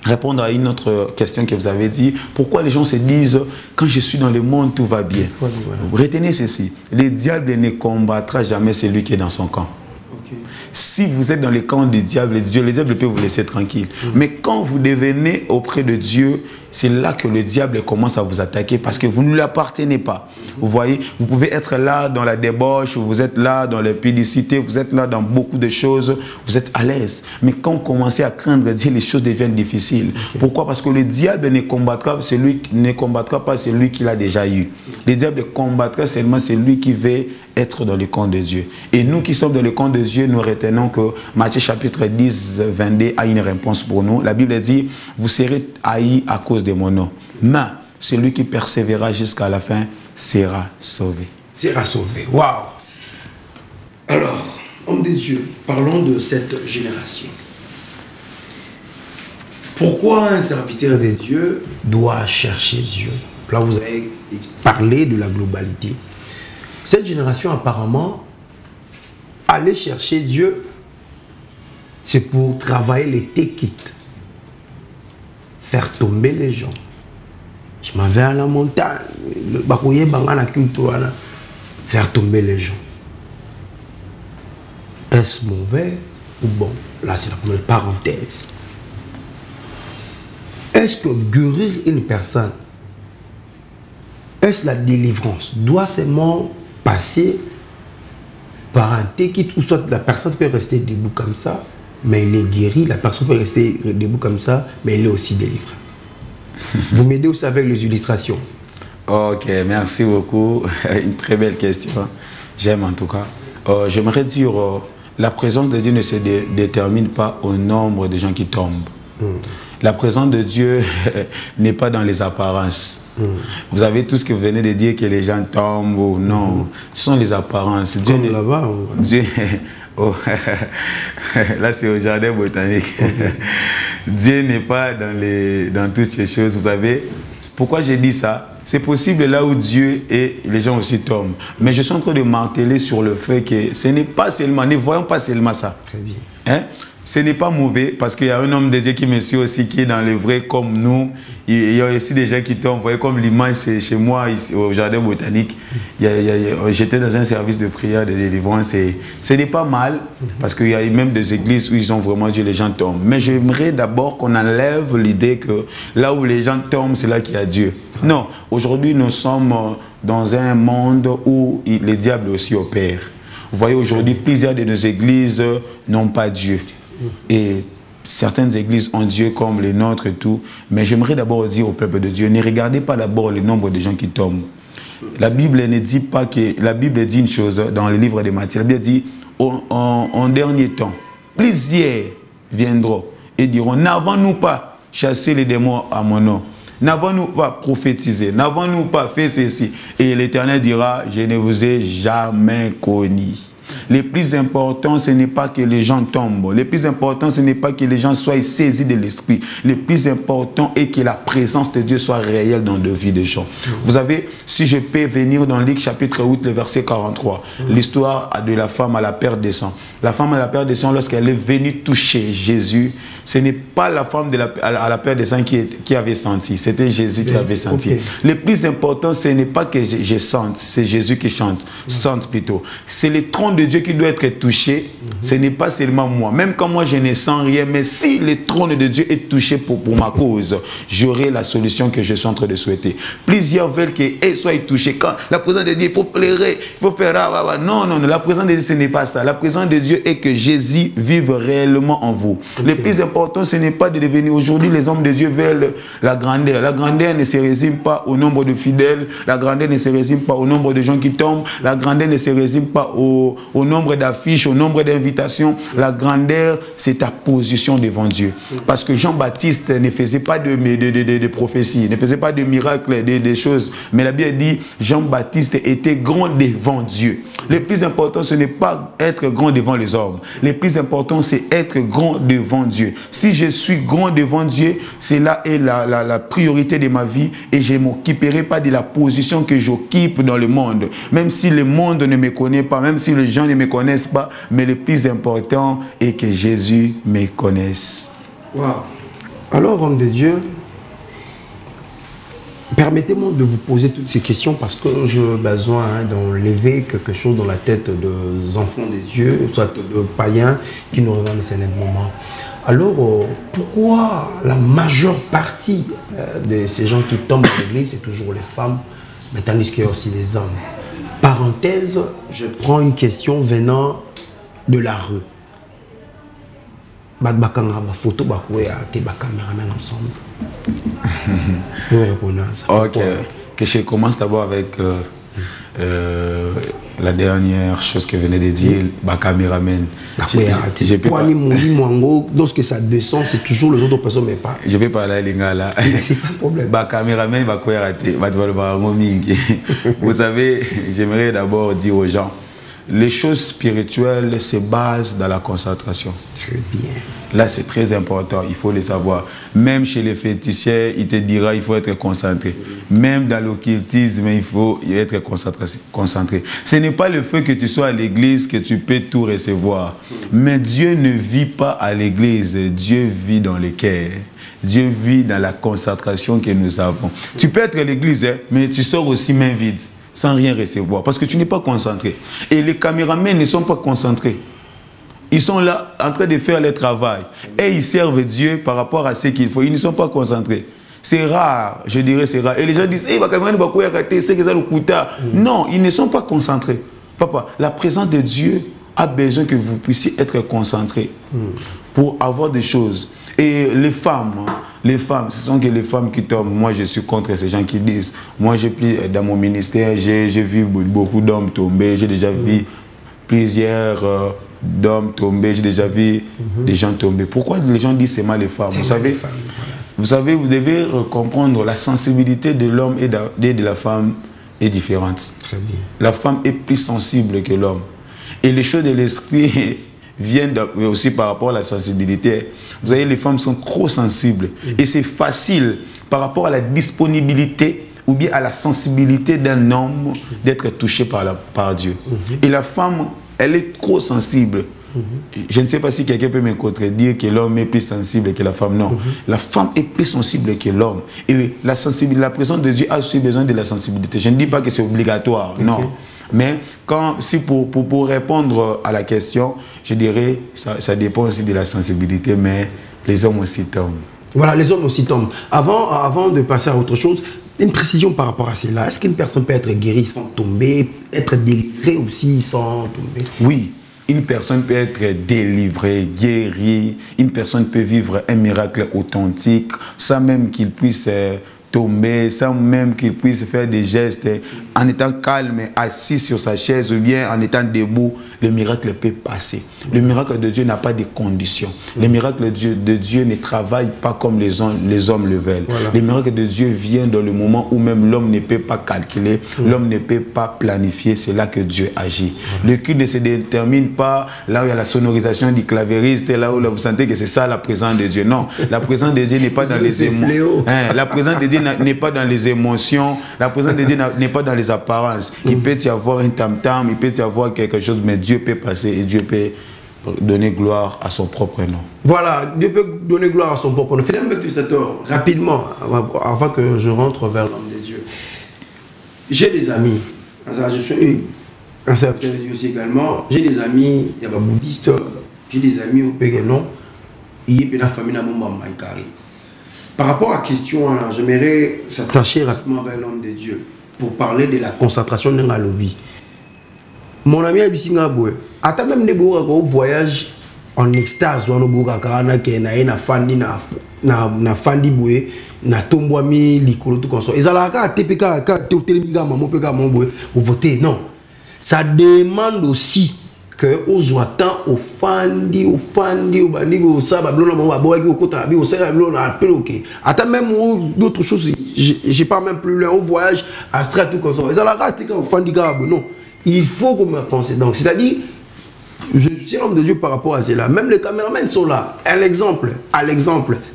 répondre à une autre question que vous avez dit. Pourquoi les gens se disent, quand je suis dans le monde, tout va bien? Retenez ceci, le diable ne combattra jamais celui qui est dans son camp. Si vous êtes dans le camp du diable, le diable peut vous laisser tranquille. Mais quand vous devenez auprès de Dieu, c'est là que le diable commence à vous attaquer parce que vous ne lui appartenez pas. Vous voyez, vous pouvez être là dans la débauche, vous êtes là dans l'impudicité, vous êtes là dans beaucoup de choses, vous êtes à l'aise. Mais quand vous commencez à craindre Dieu, les choses deviennent difficiles. Pourquoi? Parce que le diable ne combattra pas celui qu'il a déjà eu. Le diable combattra seulement celui qui veut être dans le camp de Dieu. Et nous qui sommes dans le camp de Dieu, nous retenons que Matthieu chapitre 10, 22 a une réponse pour nous. La Bible dit, vous serez haïs à cause de mon nom. Mais celui qui persévérera jusqu'à la fin sera sauvé. Sera sauvé. Waouh! Alors, homme des dieux, parlons de cette génération. Pourquoi un serviteur de Dieu doit chercher Dieu? Là, vous avez parlé de la globalité. Cette génération, apparemment, aller chercher Dieu, c'est pour travailler les téquites. Faire tomber les gens. Je m'en vais à la montagne. Faire tomber les gens. Est-ce mauvais ou bon? Là, c'est la première parenthèse. Est-ce que guérir une personne, est-ce la délivrance doit seulement passer par un tékit ou soit la personne peut rester debout comme ça, mais elle est guérie, la personne peut rester debout comme ça, mais elle est aussi délivrée. Vous m'aidez aussi avec les illustrations. Ok, merci beaucoup. Une très belle question. J'aime en tout cas. J'aimerais dire, la présence de Dieu ne se détermine pas au nombre de gens qui tombent. La présence de Dieu n'est pas dans les apparences. Vous avez tout ce que vous venez de dire, que les gens tombent ou non. Ce sont les apparences. Dieu Comme là-bas. Dieu... Oh. Là, c'est au jardin botanique. Dieu n'est pas dans toutes ces choses. Vous savez, pourquoi j'ai dit ça? C'est possible là où Dieu est, les gens aussi tombent. Mais je suis en train de marteler sur le fait que ce n'est pas seulement, ne voyons pas seulement ça. Très bien. Hein? Ce n'est pas mauvais parce qu'il y a un homme de Dieu qui me suit aussi, qui est dans le vrai comme nous. Il y a aussi des gens qui tombent. Vous voyez comme l'image, c'est chez moi, ici, au jardin botanique. J'étais dans un service de prière, de délivrance. Et ce n'est pas mal parce qu'il y a même des églises où ils ont vraiment Dieu, les gens tombent. Mais j'aimerais d'abord qu'on enlève l'idée que là où les gens tombent, c'est là qu'il y a Dieu. Non, aujourd'hui nous sommes dans un monde où le diable aussi opère. Vous voyez aujourd'hui, plusieurs de nos églises n'ont pas Dieu. Et certaines églises ont Dieu comme les nôtres et tout. Mais j'aimerais d'abord dire au peuple de Dieu, ne regardez pas d'abord le nombre de gens qui tombent. La Bible ne dit pas que... La Bible dit une chose dans le livre de Matthieu. La Bible dit, en dernier temps, plusieurs viendront et diront, n'avons-nous pas chassé les démons à mon nom? N'avons-nous pas prophétisé? N'avons-nous pas fait ceci? Et l'Éternel dira, je ne vous ai jamais connu. Le plus important, ce n'est pas que les gens tombent. Le plus important, ce n'est pas que les gens soient saisis de l'esprit. Le plus important est que la présence de Dieu soit réelle dans la vie des gens. Vous savez, si je peux venir dans Luc chapitre 8, le verset 43, l'histoire de la femme à la perte de sang. La femme à la perte de sang, lorsqu'elle est venue toucher Jésus, ce n'est pas la femme à la perte de sang qui avait senti, c'était Jésus qui avait senti. Okay. Le plus important, ce n'est pas que je sente, c'est Jésus qui chante, sente plutôt. C'est le trône de Dieu qui doit être touché, ce n'est pas seulement moi. Même quand moi je ne sens rien, mais si le trône de Dieu est touché pour ma cause, j'aurai la solution que je suis en train de souhaiter. Plusieurs veulent qu'elle soit touchée. Quand la présence de Dieu, il faut pleurer, il faut faire... Non, non, non, la présence de Dieu, ce n'est pas ça. La présence de Dieu est que Jésus vive réellement en vous. Okay. Le plus important, ce n'est pas de devenir... Aujourd'hui, les hommes de Dieu veulent la grandeur. La grandeur ne se résume pas au nombre de fidèles. La grandeur ne se résume pas au nombre de gens qui tombent. La grandeur ne se résume pas au nombre d'affiches, au nombre d'invitations. La grandeur, c'est ta position devant Dieu. Parce que Jean-Baptiste ne faisait pas de prophéties, ne faisait pas de miracles, des choses. Mais la Bible dit, Jean-Baptiste était grand devant Dieu. Le plus important, ce n'est pas être grand devant les hommes. Le plus important, c'est être grand devant Dieu. Si je suis grand devant Dieu, cela est la priorité de ma vie et je ne m'occuperai pas de la position que j'occupe dans le monde. Même si le monde ne me connaît pas, même si les gens ne me connaissent pas, mais le plus important est que Jésus me connaisse. Wow. Alors, homme de Dieu, permettez-moi de vous poser toutes ces questions parce que j'ai besoin d'enlever quelque chose dans la tête des enfants des dieux, soit de païens qui nous regardent à ce moment. Alors, pourquoi la majeure partie de ces gens qui tombent dans l'église, c'est toujours les femmes, mais tandis qu'il y a aussi les hommes? Parenthèse, je prends une question venant de la rue. Photo, caméraman ensemble. Vous répondez à ça. Ok. Que je commence d'abord avec la dernière chose que venait de dire, caméraman. Lorsque ça descend, c'est toujours les autres personnes, mais pas. Je vais parler à Lingala. C'est pas un problème. Caméraman, vous savez, j'aimerais d'abord dire aux gens, les choses spirituelles se basent dans la concentration. Très bien. Là, c'est très important, il faut le savoir. Même chez les féticheurs, il te dira il faut être concentré. Même dans l'occultisme, il faut être concentré. Ce n'est pas le fait que tu sois à l'église que tu peux tout recevoir. Mais Dieu ne vit pas à l'église, Dieu vit dans le cœur. Dieu vit dans la concentration que nous avons. Tu peux être à l'église, hein, mais tu sors aussi main vide, sans rien recevoir, parce que tu n'es pas concentré. Et les caméramans ne sont pas concentrés. Ils sont là en train de faire le travail. Et ils servent Dieu par rapport à ce qu'il faut. Ils ne sont pas concentrés. C'est rare, je dirais c'est rare. Et les gens disent, non, ils ne sont pas concentrés. Papa, la présence de Dieu a besoin que vous puissiez être concentrés pour avoir des choses. Et les femmes, ce sont que les femmes qui tombent. Moi, je suis contre ces gens qui disent, moi, dans mon ministère, j'ai vu beaucoup d'hommes tomber, j'ai déjà vu plusieurs d'hommes tomber, j'ai déjà vu des gens tomber. Pourquoi les gens disent c'est mal les femmes? Vous savez, vous devez comprendre la sensibilité de l'homme et de la femme est différente. Très bien. La femme est plus sensible que l'homme. Et les choses de l'esprit viennent aussi par rapport à la sensibilité. Vous savez, les femmes sont trop sensibles. Et c'est facile par rapport à la disponibilité ou bien à la sensibilité d'un homme d'être touché par Dieu. Et la femme, elle est trop sensible. Je ne sais pas si quelqu'un peut me contredire que l'homme est plus sensible que la femme. Non. La femme est plus sensible que l'homme. Et la présence de Dieu a aussi besoin de la sensibilité. Je ne dis pas que c'est obligatoire. Non. Mais pour répondre à la question, je dirais ça dépend aussi de la sensibilité, mais les hommes aussi tombent. Voilà, les hommes aussi tombent. Avant de passer à autre chose, une précision par rapport à cela. Est-ce qu'une personne peut être guérie sans tomber, être délivrée aussi sans tomber? Oui, une personne peut être délivrée, guérie. Une personne peut vivre un miracle authentique sans même qu'il puisse tomber, sans même qu'il puisse faire des gestes en étant calme, assis sur sa chaise ou bien en étant debout. Le miracle peut passer. Le miracle de Dieu n'a pas de conditions. Le miracle de Dieu ne travaille pas comme les hommes le veulent. Voilà. Le miracle de Dieu vient dans le moment où même l'homme ne peut pas calculer, l'homme ne peut pas planifier. C'est là que Dieu agit. Le culte ne se détermine pas là où il y a la sonorisation du clavériste, là où vous sentez que c'est ça la présence de Dieu. Non, la présence de Dieu n'est pas dans les émotions. La présence de Dieu n'est pas dans les émotions. La présence de Dieu n'est pas dans les apparences. Il peut y avoir un tam-tam, il peut y avoir quelque chose, mais Dieu peut passer et Dieu peut donner gloire à son propre nom. Voilà, Dieu peut donner gloire à son propre nom. Finalement, rapidement, avant que je rentre vers l'homme de Dieu, j'ai des amis. Je suis un serviteur de Dieu aussi également. J'ai des amis, il y a des bouddhistes, j'ai des amis au Péguenon, il y a une famille dans mon Maïkari. Par rapport à la question, j'aimerais s'attacher rapidement vers l'homme de Dieu pour parler de la concentration dans la lobby. Mon ami a dit que même des voyage en extase, on a na fandi na fandi boué na tombouami likolo tout comme ça. Ils allaient à TPK ka télémiga maman peka mon boué pour voter. Non, ça demande aussi que aux attend au fandi au bandi au saba blona mon baboa qui au kota bi au sera blona appel OK. Attends même d'autres choses, j'ai pas même plus loin au voyage à Strat tout comme ça. Ils allaient à TPK au fandi ka non. Il faut qu'on me pense. Donc, c'est-à-dire, je suis l'homme de Dieu par rapport à cela. Même les caméramans sont là. À l'exemple,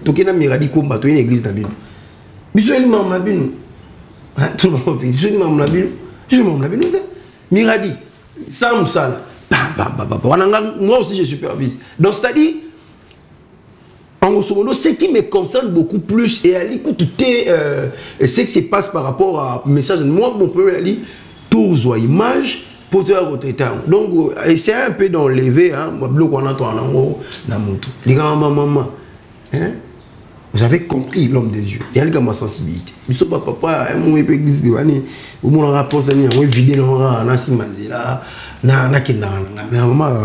Tokena Miradi Komba, tu es une église d'Abin. Bisoueli Mamabin. Tout le monde fait. Bisoueli Mamabin. Je suis Mamabin. Miradi. Sam Sal. Moi aussi, je supervise. Donc, c'est-à-dire, en grosso modo, ce qui me concerne beaucoup plus, et à l'écoute, ce qui se passe par rapport à message. Moi, mon premier ali. Tours ou images pour te retrouver. Donc, essayez un peu d'enlever, vous avez compris l'homme de Dieu. Il y a ma sensibilité. Mais ce papa, mon église,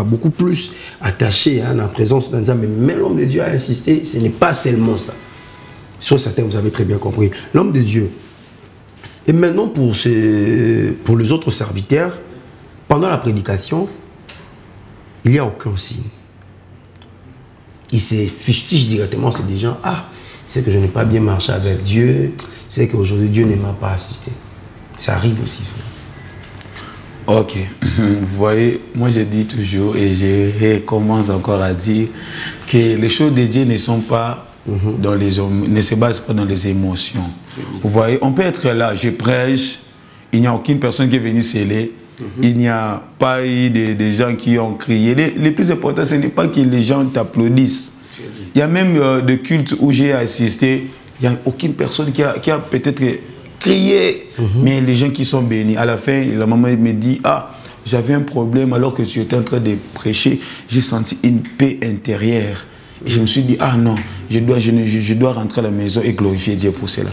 beaucoup plus attaché à la présence d'un homme. Mais l'homme de Dieu a insisté, ce n'est pas seulement ça. Sur certains, vous avez très bien compris. L'homme de Dieu. Et maintenant, pour les autres serviteurs, pendant la prédication, il n'y a aucun signe. Ils se fustigent directement, c'est des gens, c'est que je n'ai pas bien marché avec Dieu, c'est qu'aujourd'hui Dieu ne m'a pas assisté. Ça arrive aussi. Ok. Vous voyez, moi je dis toujours et je commence encore à dire que les choses de Dieu ne sont pas dans ne se basent pas dans les émotions. Vous voyez, on peut être là, je prêche, il n'y a aucune personne qui est venue sceller. Il n'y a pas eu des gens qui ont crié. Le plus important, ce n'est pas que les gens t'applaudissent. Il y a même des cultes où j'ai assisté, il n'y a aucune personne qui a peut-être crié, mais les gens qui sont bénis. À la fin, la maman me dit, ah, j'avais un problème alors que tu étais en train de prêcher, j'ai senti une paix intérieure. Et je me suis dit, ah non, je dois rentrer à la maison et glorifier Dieu pour cela.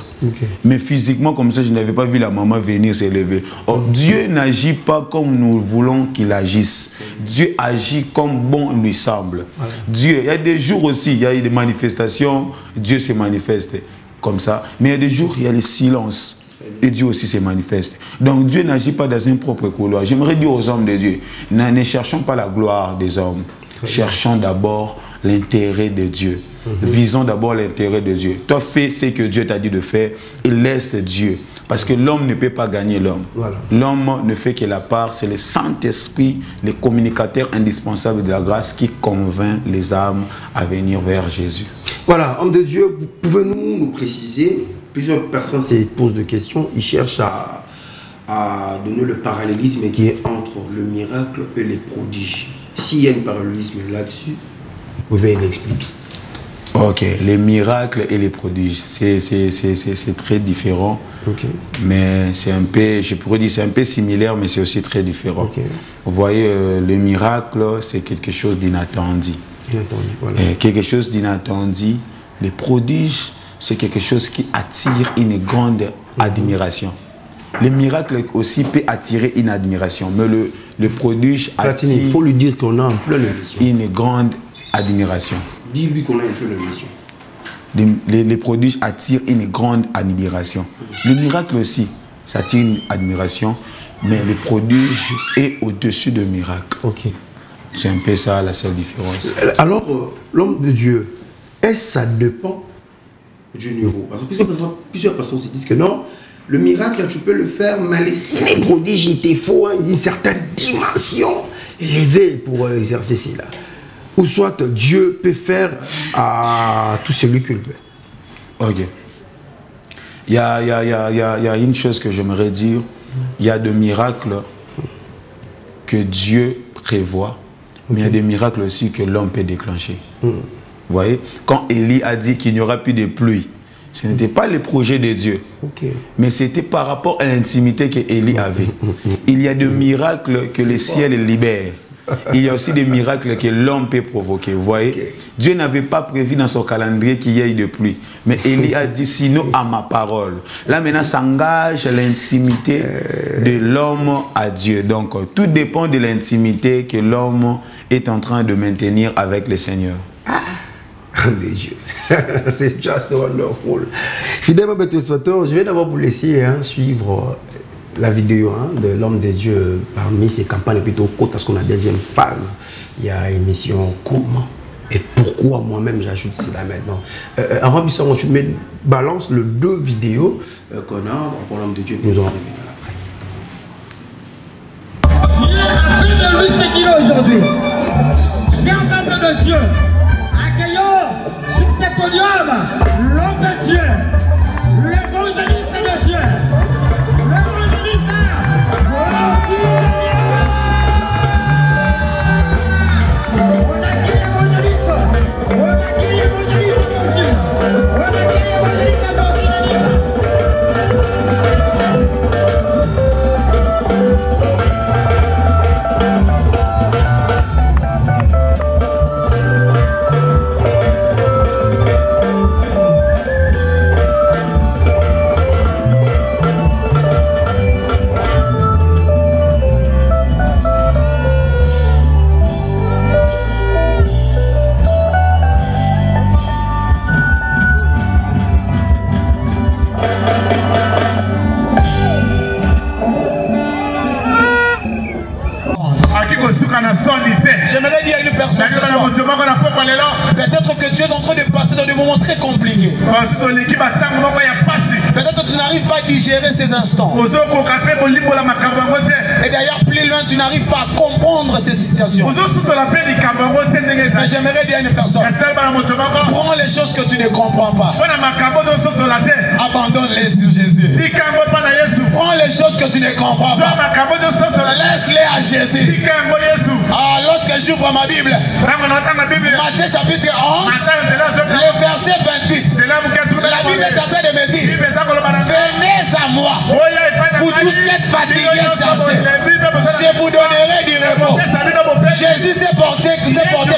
Mais physiquement, comme ça, je n'avais pas vu la maman venir s'élever. Oh, Dieu n'agit pas comme nous voulons qu'il agisse. Dieu agit comme bon lui semble. Dieu, il y a des jours aussi, il y a des manifestations, Dieu se manifeste comme ça. Mais il y a des jours, il y a le silence. Et Dieu aussi se manifeste. Donc Dieu n'agit pas dans un propre couloir. J'aimerais dire aux hommes de Dieu, ne cherchons pas la gloire des hommes. Cherchons d'abord l'intérêt de Dieu. Visons d'abord l'intérêt de Dieu. Toi, fais ce que Dieu t'a dit de faire et laisse Dieu. Parce que l'homme ne peut pas gagner l'homme. L'homme ne fait que la part. C'est le Saint-Esprit, le communicateur indispensable de la grâce qui convainc les âmes à venir vers Jésus. Voilà, homme de Dieu, pouvez-nous nous préciser? Plusieurs personnes se posent des questions. Ils cherchent à donner le parallélisme qui est entre le miracle et les prodiges. S'il y a un parallélisme là-dessus, vous pouvez l'expliquer. Ok, les miracles et les prodiges, c'est très différent. Mais c'est un peu, je pourrais dire, c'est un peu similaire, mais c'est aussi très différent. Vous voyez, le miracle, c'est quelque chose d'inattendu. Voilà. Quelque chose d'inattendu. Les prodiges, c'est quelque chose qui attire une grande admiration. Le miracle aussi peut attirer une admiration, mais le prodige attire... Il faut lui dire qu'on a un peu l'émission. Une grande admiration. Dis-lui qu'on a un peu l'émission. Les prodiges attirent une grande admiration. Le miracle aussi, ça attire une admiration, mais le prodige est au-dessus du miracle. C'est un peu ça la seule différence. Alors, l'homme de Dieu, est-ce que ça dépend du niveau? Parce que plusieurs personnes se disent que non, le miracle, tu peux le faire, mais les signes prodiges, il te faut une certaine dimension élevée pour exercer cela. Ou soit Dieu peut faire à tout celui qu'il veut. Ok. Il y a une chose que j'aimerais dire. Il y a des miracles que Dieu prévoit, mais il y a des miracles aussi que l'homme peut déclencher. Vous voyez, quand Élie a dit qu'il n'y aura plus de pluie, ce n'était pas le projet de Dieu, mais c'était par rapport à l'intimité qu'Élie avait. Il y a des miracles que le ciel libère. Il y a aussi des miracles que l'homme peut provoquer. Vous voyez, Dieu n'avait pas prévu dans son calendrier qu'il y ait de pluie. Mais Élie a dit, sinon à ma parole. Là maintenant s'engage l'intimité de l'homme à Dieu. Donc tout dépend de l'intimité que l'homme est en train de maintenir avec le Seigneur. C'est just wonderful. Fidèles téléspectateurs, je vais d'abord vous laisser suivre la vidéo de l'homme de Dieu parmi ces campagnes plutôt courtes parce qu'on a deuxième phase. Il y a une émission comment et pourquoi moi-même j'ajoute cela maintenant. Avant de ça, tu me balances les deux vidéos qu'on a pour l'homme de Dieu. Nous en revenons après. Il a plus de lui ce qu'il a aujourd'hui. Cher peuple de Dieu, accueillons sur ce podium l'homme de Dieu, l'évangéliste de Dieu, l'évangéliste on a qui l'évangéliste, on a qui l'évangéliste de Dieu, on a qui l'évangéliste de Dieu. J'aimerais dire à une personne ce soir, peut-être que tu es en train de passer dans des moments très compliqués. Peut-être que tu n'arrives pas à digérer ces instants. Et d'ailleurs, plus loin, tu n'arrives pas à comprendre ces situations. Mais j'aimerais dire à une personne, prends les choses que tu ne comprends pas. Abandonne-les sur Jésus. Prends les choses que tu ne comprends pas. Laisse-les à Jésus. Ah, lorsque j'ouvre ma Bible, Matthieu chapitre 11, le verset 28, la Bible est en train de me dire, venez à moi, vous tous qui êtes fatigués et chargés, je vous donnerai du repos. Jésus s'est porté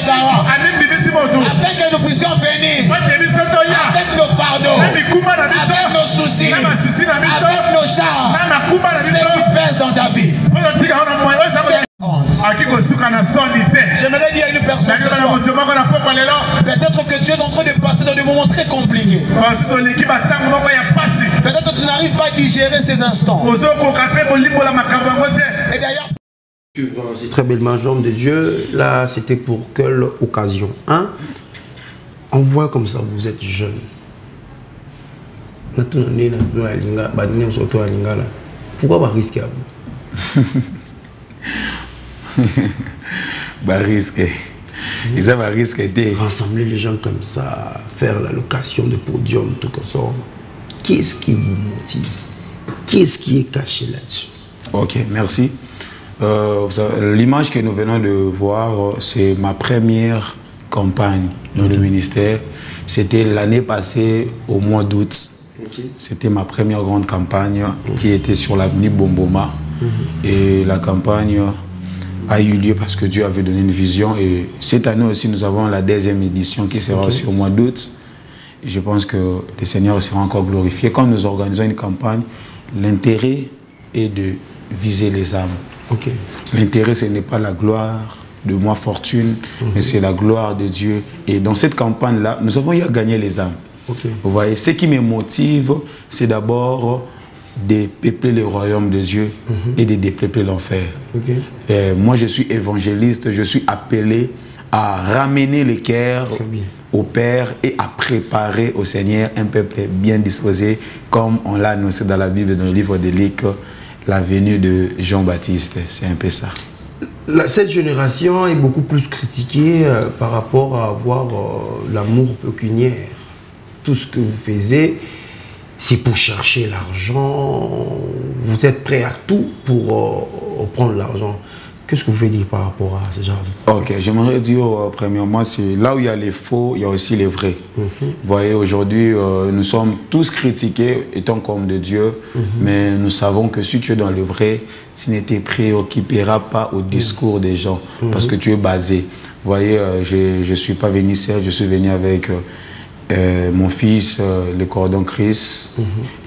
garant, afin que nous puissions venir avec nos fardeaux, avec nos soucis, avec nos charges, ce qui pèse dans ta vie. J'aimerais dire à une personne ce soir, peut-être que tu es en train de passer dans des moments très compliqués. Peut-être que tu n'arrives pas à digérer ces instants. Et d'ailleurs, c'est très bellement, homme de Dieu. Là, c'était pour quelle occasion, hein? On voit comme ça, vous êtes jeune. Pourquoi pas risquer à vous? Ils avaient risqué de rassembler les gens comme ça, faire la location de podium, tout comme ça. Qu'est-ce qui vous motive? Qu'est-ce qui est caché là-dessus? Ok, merci. L'image que nous venons de voir, c'est ma première campagne dans le ministère. C'était l'année passée, au mois d'août. C'était ma première grande campagne qui était sur l'avenue Bomboma. Et la campagne a eu lieu parce que Dieu avait donné une vision. Et cette année aussi, nous avons la 2e édition qui sera sur le mois d'août. Et je pense que le Seigneur sera encore glorifié. Quand nous organisons une campagne, l'intérêt est de viser les âmes. L'intérêt, ce n'est pas la gloire de moi fortune, mais c'est la gloire de Dieu. Et dans cette campagne-là, nous avons eu à gagner les âmes. Vous voyez, ce qui me motive, c'est d'abord de peupler le royaume de Dieu et de dépeupler l'enfer. Moi, je suis évangéliste, je suis appelé à ramener les cœurs au Père et à préparer au Seigneur un peuple bien disposé, comme on l'a annoncé dans la Bible, dans le livre de Luc, la venue de Jean-Baptiste. C'est un peu ça. Cette génération est beaucoup plus critiquée par rapport à avoir l'amour pécuniaire. Tout ce que vous faisiez, c'est pour chercher l'argent. Vous êtes prêt à tout pour prendre l'argent. Qu'est-ce que vous pouvez dire par rapport à ce genre de truc? Ok, j'aimerais dire premièrement, c'est là où il y a les faux, il y a aussi les vrais. Vous voyez, aujourd'hui, nous sommes tous critiqués étant comme de Dieu, mais nous savons que si tu es dans le vrai, tu ne te préoccuperas pas au discours des gens, parce que tu es basé. Vous voyez, je ne suis pas venu seul, je suis venu avec mon fils, le cordon Chris,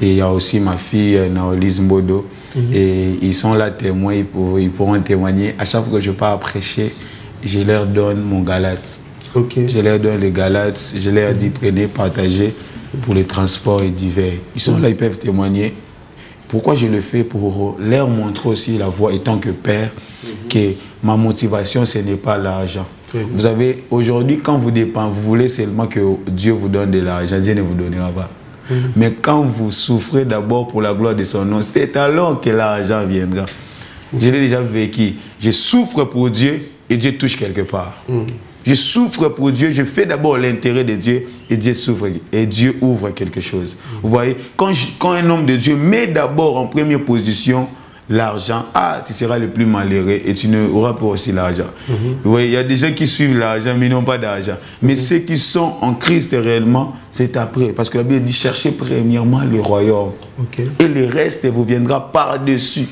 et il y a aussi ma fille, Naolise Mbodo. Et ils sont là témoins, ils pourront témoigner. À chaque fois que je pars à prêcher, je leur donne mon galate. Je leur donne les galates, je leur dis prenez, partagez pour les transports et divers. Ils sont là, ils peuvent témoigner. Pourquoi je le fais? Pour leur montrer aussi la voie, étant que père, que ma motivation, ce n'est pas l'argent. Vous savez, aujourd'hui, quand vous dépendez, vous voulez seulement que Dieu vous donne de l'argent, Dieu ne vous donnera pas. Mais quand vous souffrez d'abord pour la gloire de son nom, c'est alors que l'argent viendra. Je l'ai déjà vécu. Je souffre pour Dieu et Dieu touche quelque part. Je souffre pour Dieu, je fais d'abord l'intérêt de Dieu et Dieu souffre et Dieu ouvre quelque chose. Vous voyez, quand un homme de Dieu met d'abord en première position l'argent, tu seras le plus malheureux et tu n'auras pas aussi l'argent. Vous voyez, il y a des gens qui suivent l'argent mais n'ont pas d'argent. Mais ceux qui sont en Christ réellement, c'est après. Parce que la Bible dit, cherchez premièrement le royaume. Et le reste vous viendra par-dessus.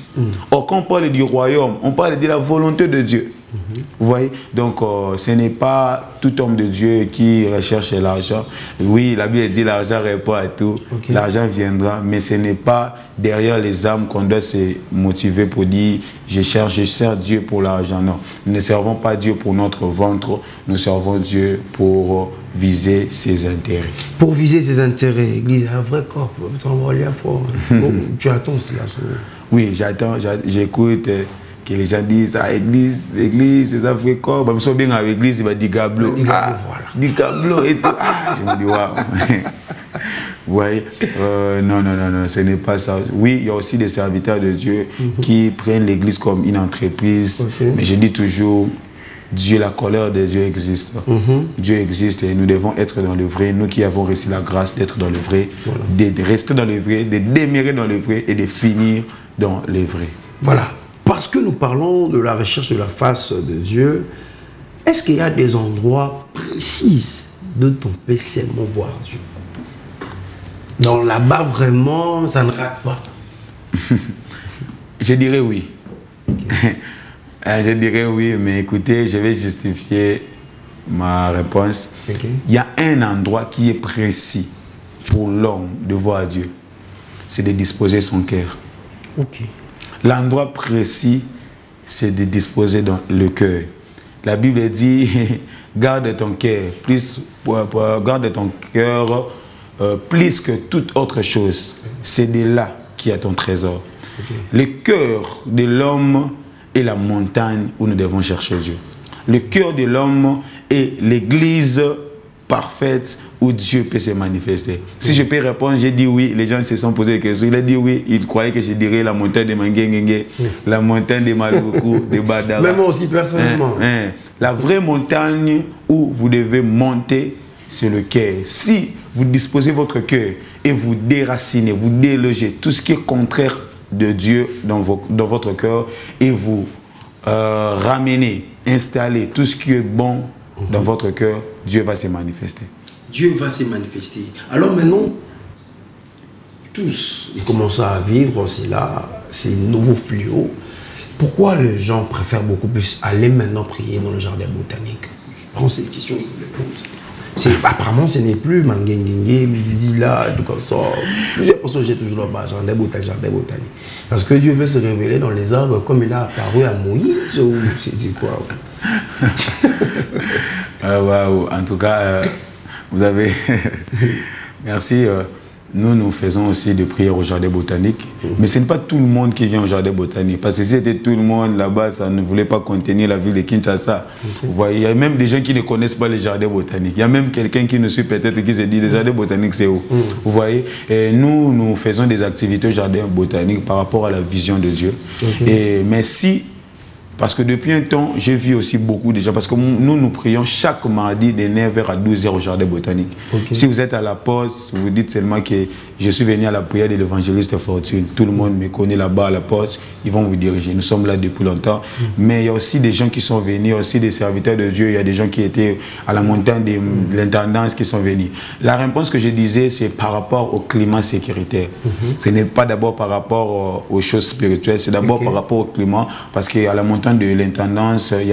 Or, quand on parle du royaume, on parle de la volonté de Dieu. Vous voyez, donc ce n'est pas tout homme de Dieu qui recherche l'argent. Oui, la Bible dit l'argent répond à tout, l'argent viendra, mais ce n'est pas derrière les âmes qu'on doit se motiver pour dire je sers Dieu pour l'argent. Non, nous ne servons pas Dieu pour notre ventre, nous servons Dieu pour viser ses intérêts. Pour viser ses intérêts, l'Église a un vrai corps, tu attends cela? Oui, j'attends, j'écoute. Que les gens disent, église, ça fait quoi? Je me souviens bien avec l'église, il va dire Gablo. Voilà. Dit Gablo et tout. Je me dis, waouh. Vous voyez, non, ce n'est pas ça. Oui, il y a aussi des serviteurs de Dieu qui prennent l'église comme une entreprise. Mais je dis toujours, Dieu, la colère de Dieu existe. Dieu existe et nous devons être dans le vrai. Nous qui avons reçu la grâce d'être dans le vrai, de rester dans le vrai, de demeurer dans le vrai et de finir dans le vrai. Voilà. Parce que nous parlons de la recherche de la face de Dieu, est-ce qu'il y a des endroits précis de ton peut seulement voir Dieu? Donc là-bas, vraiment, ça ne rate pas. Je dirais oui. Je dirais oui, mais écoutez, je vais justifier ma réponse. Il y a un endroit qui est précis pour l'homme de voir Dieu. C'est de disposer son cœur. L'endroit précis, c'est de disposer dans le cœur. La Bible dit, garde ton cœur, garde ton cœur plus que toute autre chose. C'est de là qu'il y a ton trésor. Le cœur de l'homme est la montagne où nous devons chercher Dieu. Le cœur de l'homme est l'église parfaite où Dieu peut se manifester. Si je peux répondre, j'ai dit oui, les gens se sont posés des questions. Il a dit oui, il croyait que je dirais la montagne de Manguengue, la montagne de Maluku, de Badara. Même aussi personnellement. La vraie montagne où vous devez monter, c'est le cœur. Si vous disposez votre cœur et vous déracinez, vous délogez tout ce qui est contraire de Dieu dans votre cœur et vous ramenez, installez tout ce qui est bon dans votre cœur, Dieu va se manifester. Dieu va se manifester. Alors maintenant, tous, ils commencent à vivre cela, c'est un nouveau fléau. Pourquoi les gens préfèrent beaucoup plus aller maintenant prier dans le jardin botanique? Je prends cette question et je vous pose. Apparemment, ce n'est plus Manguengue, Lizila, tout comme ça. Plusieurs personnes, j'ai toujours là-bas, jardin botanique. Parce que Dieu veut se révéler dans les arbres comme il a apparu à Moïse, ou c'est quoi? Wow. En tout cas, vous avez... Merci. Nous faisons aussi des prières au jardin botanique. Mais ce n'est pas tout le monde qui vient au jardin botanique. Parce que si c'était tout le monde là-bas, ça ne voulait pas contenir la ville de Kinshasa. Vous voyez, il y a même des gens qui ne connaissent pas les jardins botaniques. Il y a même quelqu'un qui nous suit peut-être qui se dit, les jardins botaniques, c'est où? Vous voyez, et nous faisons des activités au jardin botanique par rapport à la vision de Dieu. Mais si... Parce que depuis un temps, j'ai vu aussi beaucoup de gens. Parce que nous prions chaque mardi de 9h à 12h au jardin botanique. Si vous êtes à la poste, vous dites seulement que je suis venu à la prière de l'évangéliste Fortune. Tout le monde me connaît là-bas à la poste. Ils vont vous diriger. Nous sommes là depuis longtemps. Mais il y a aussi des gens qui sont venus, il y a aussi des serviteurs de Dieu. Il y a des gens qui étaient à la montagne de l'intendance qui sont venus. La réponse que je disais, c'est par rapport au climat sécuritaire. Ce n'est pas d'abord par rapport aux choses spirituelles. C'est d'abord par rapport au climat. Parce qu'à la montagne de l'intendance, il n'y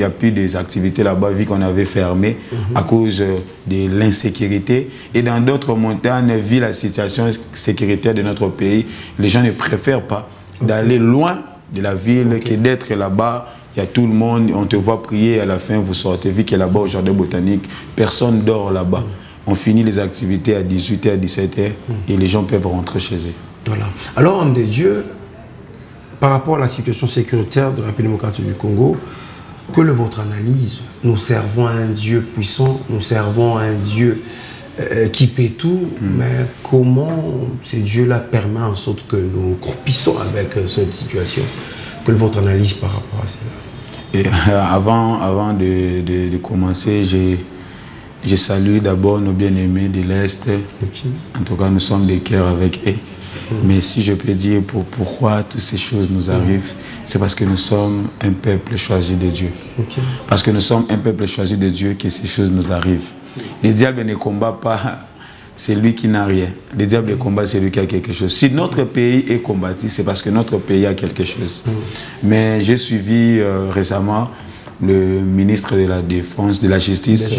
a plus des activités là-bas vu qu'on avait fermé à cause de l'insécurité. Et dans d'autres montagnes, vu la situation sécuritaire de notre pays, les gens ne préfèrent pas d'aller loin de la ville que d'être là-bas. Il y a tout le monde, on te voit prier, à la fin vous sortez. Vu que là-bas au jardin botanique, personne dort là-bas. On finit les activités à 18h, à 17h et les gens peuvent rentrer chez eux. Voilà. Alors, homme de Dieu, par rapport à la situation sécuritaire de la République démocratique du Congo, quelle est votre analyse? Nous servons un Dieu puissant, nous servons un Dieu qui peut tout, mais comment ce Dieu-là permet en sorte que nous croupissons avec cette situation? Quelle est votre analyse par rapport à cela? Et avant de commencer, je salue d'abord nos bien-aimés de l'Est. En tout cas, nous sommes des cœurs avec eux. Mais si je peux dire pourquoi toutes ces choses nous arrivent, c'est parce que nous sommes un peuple choisi de Dieu. Parce que nous sommes un peuple choisi de Dieu que ces choses nous arrivent. Le diable ne combat pas celui qui n'a rien. Le diable combat celui qui a quelque chose. Si notre pays est combattu, c'est parce que notre pays a quelque chose. Mais j'ai suivi récemment le ministre de la Défense, de la Justice,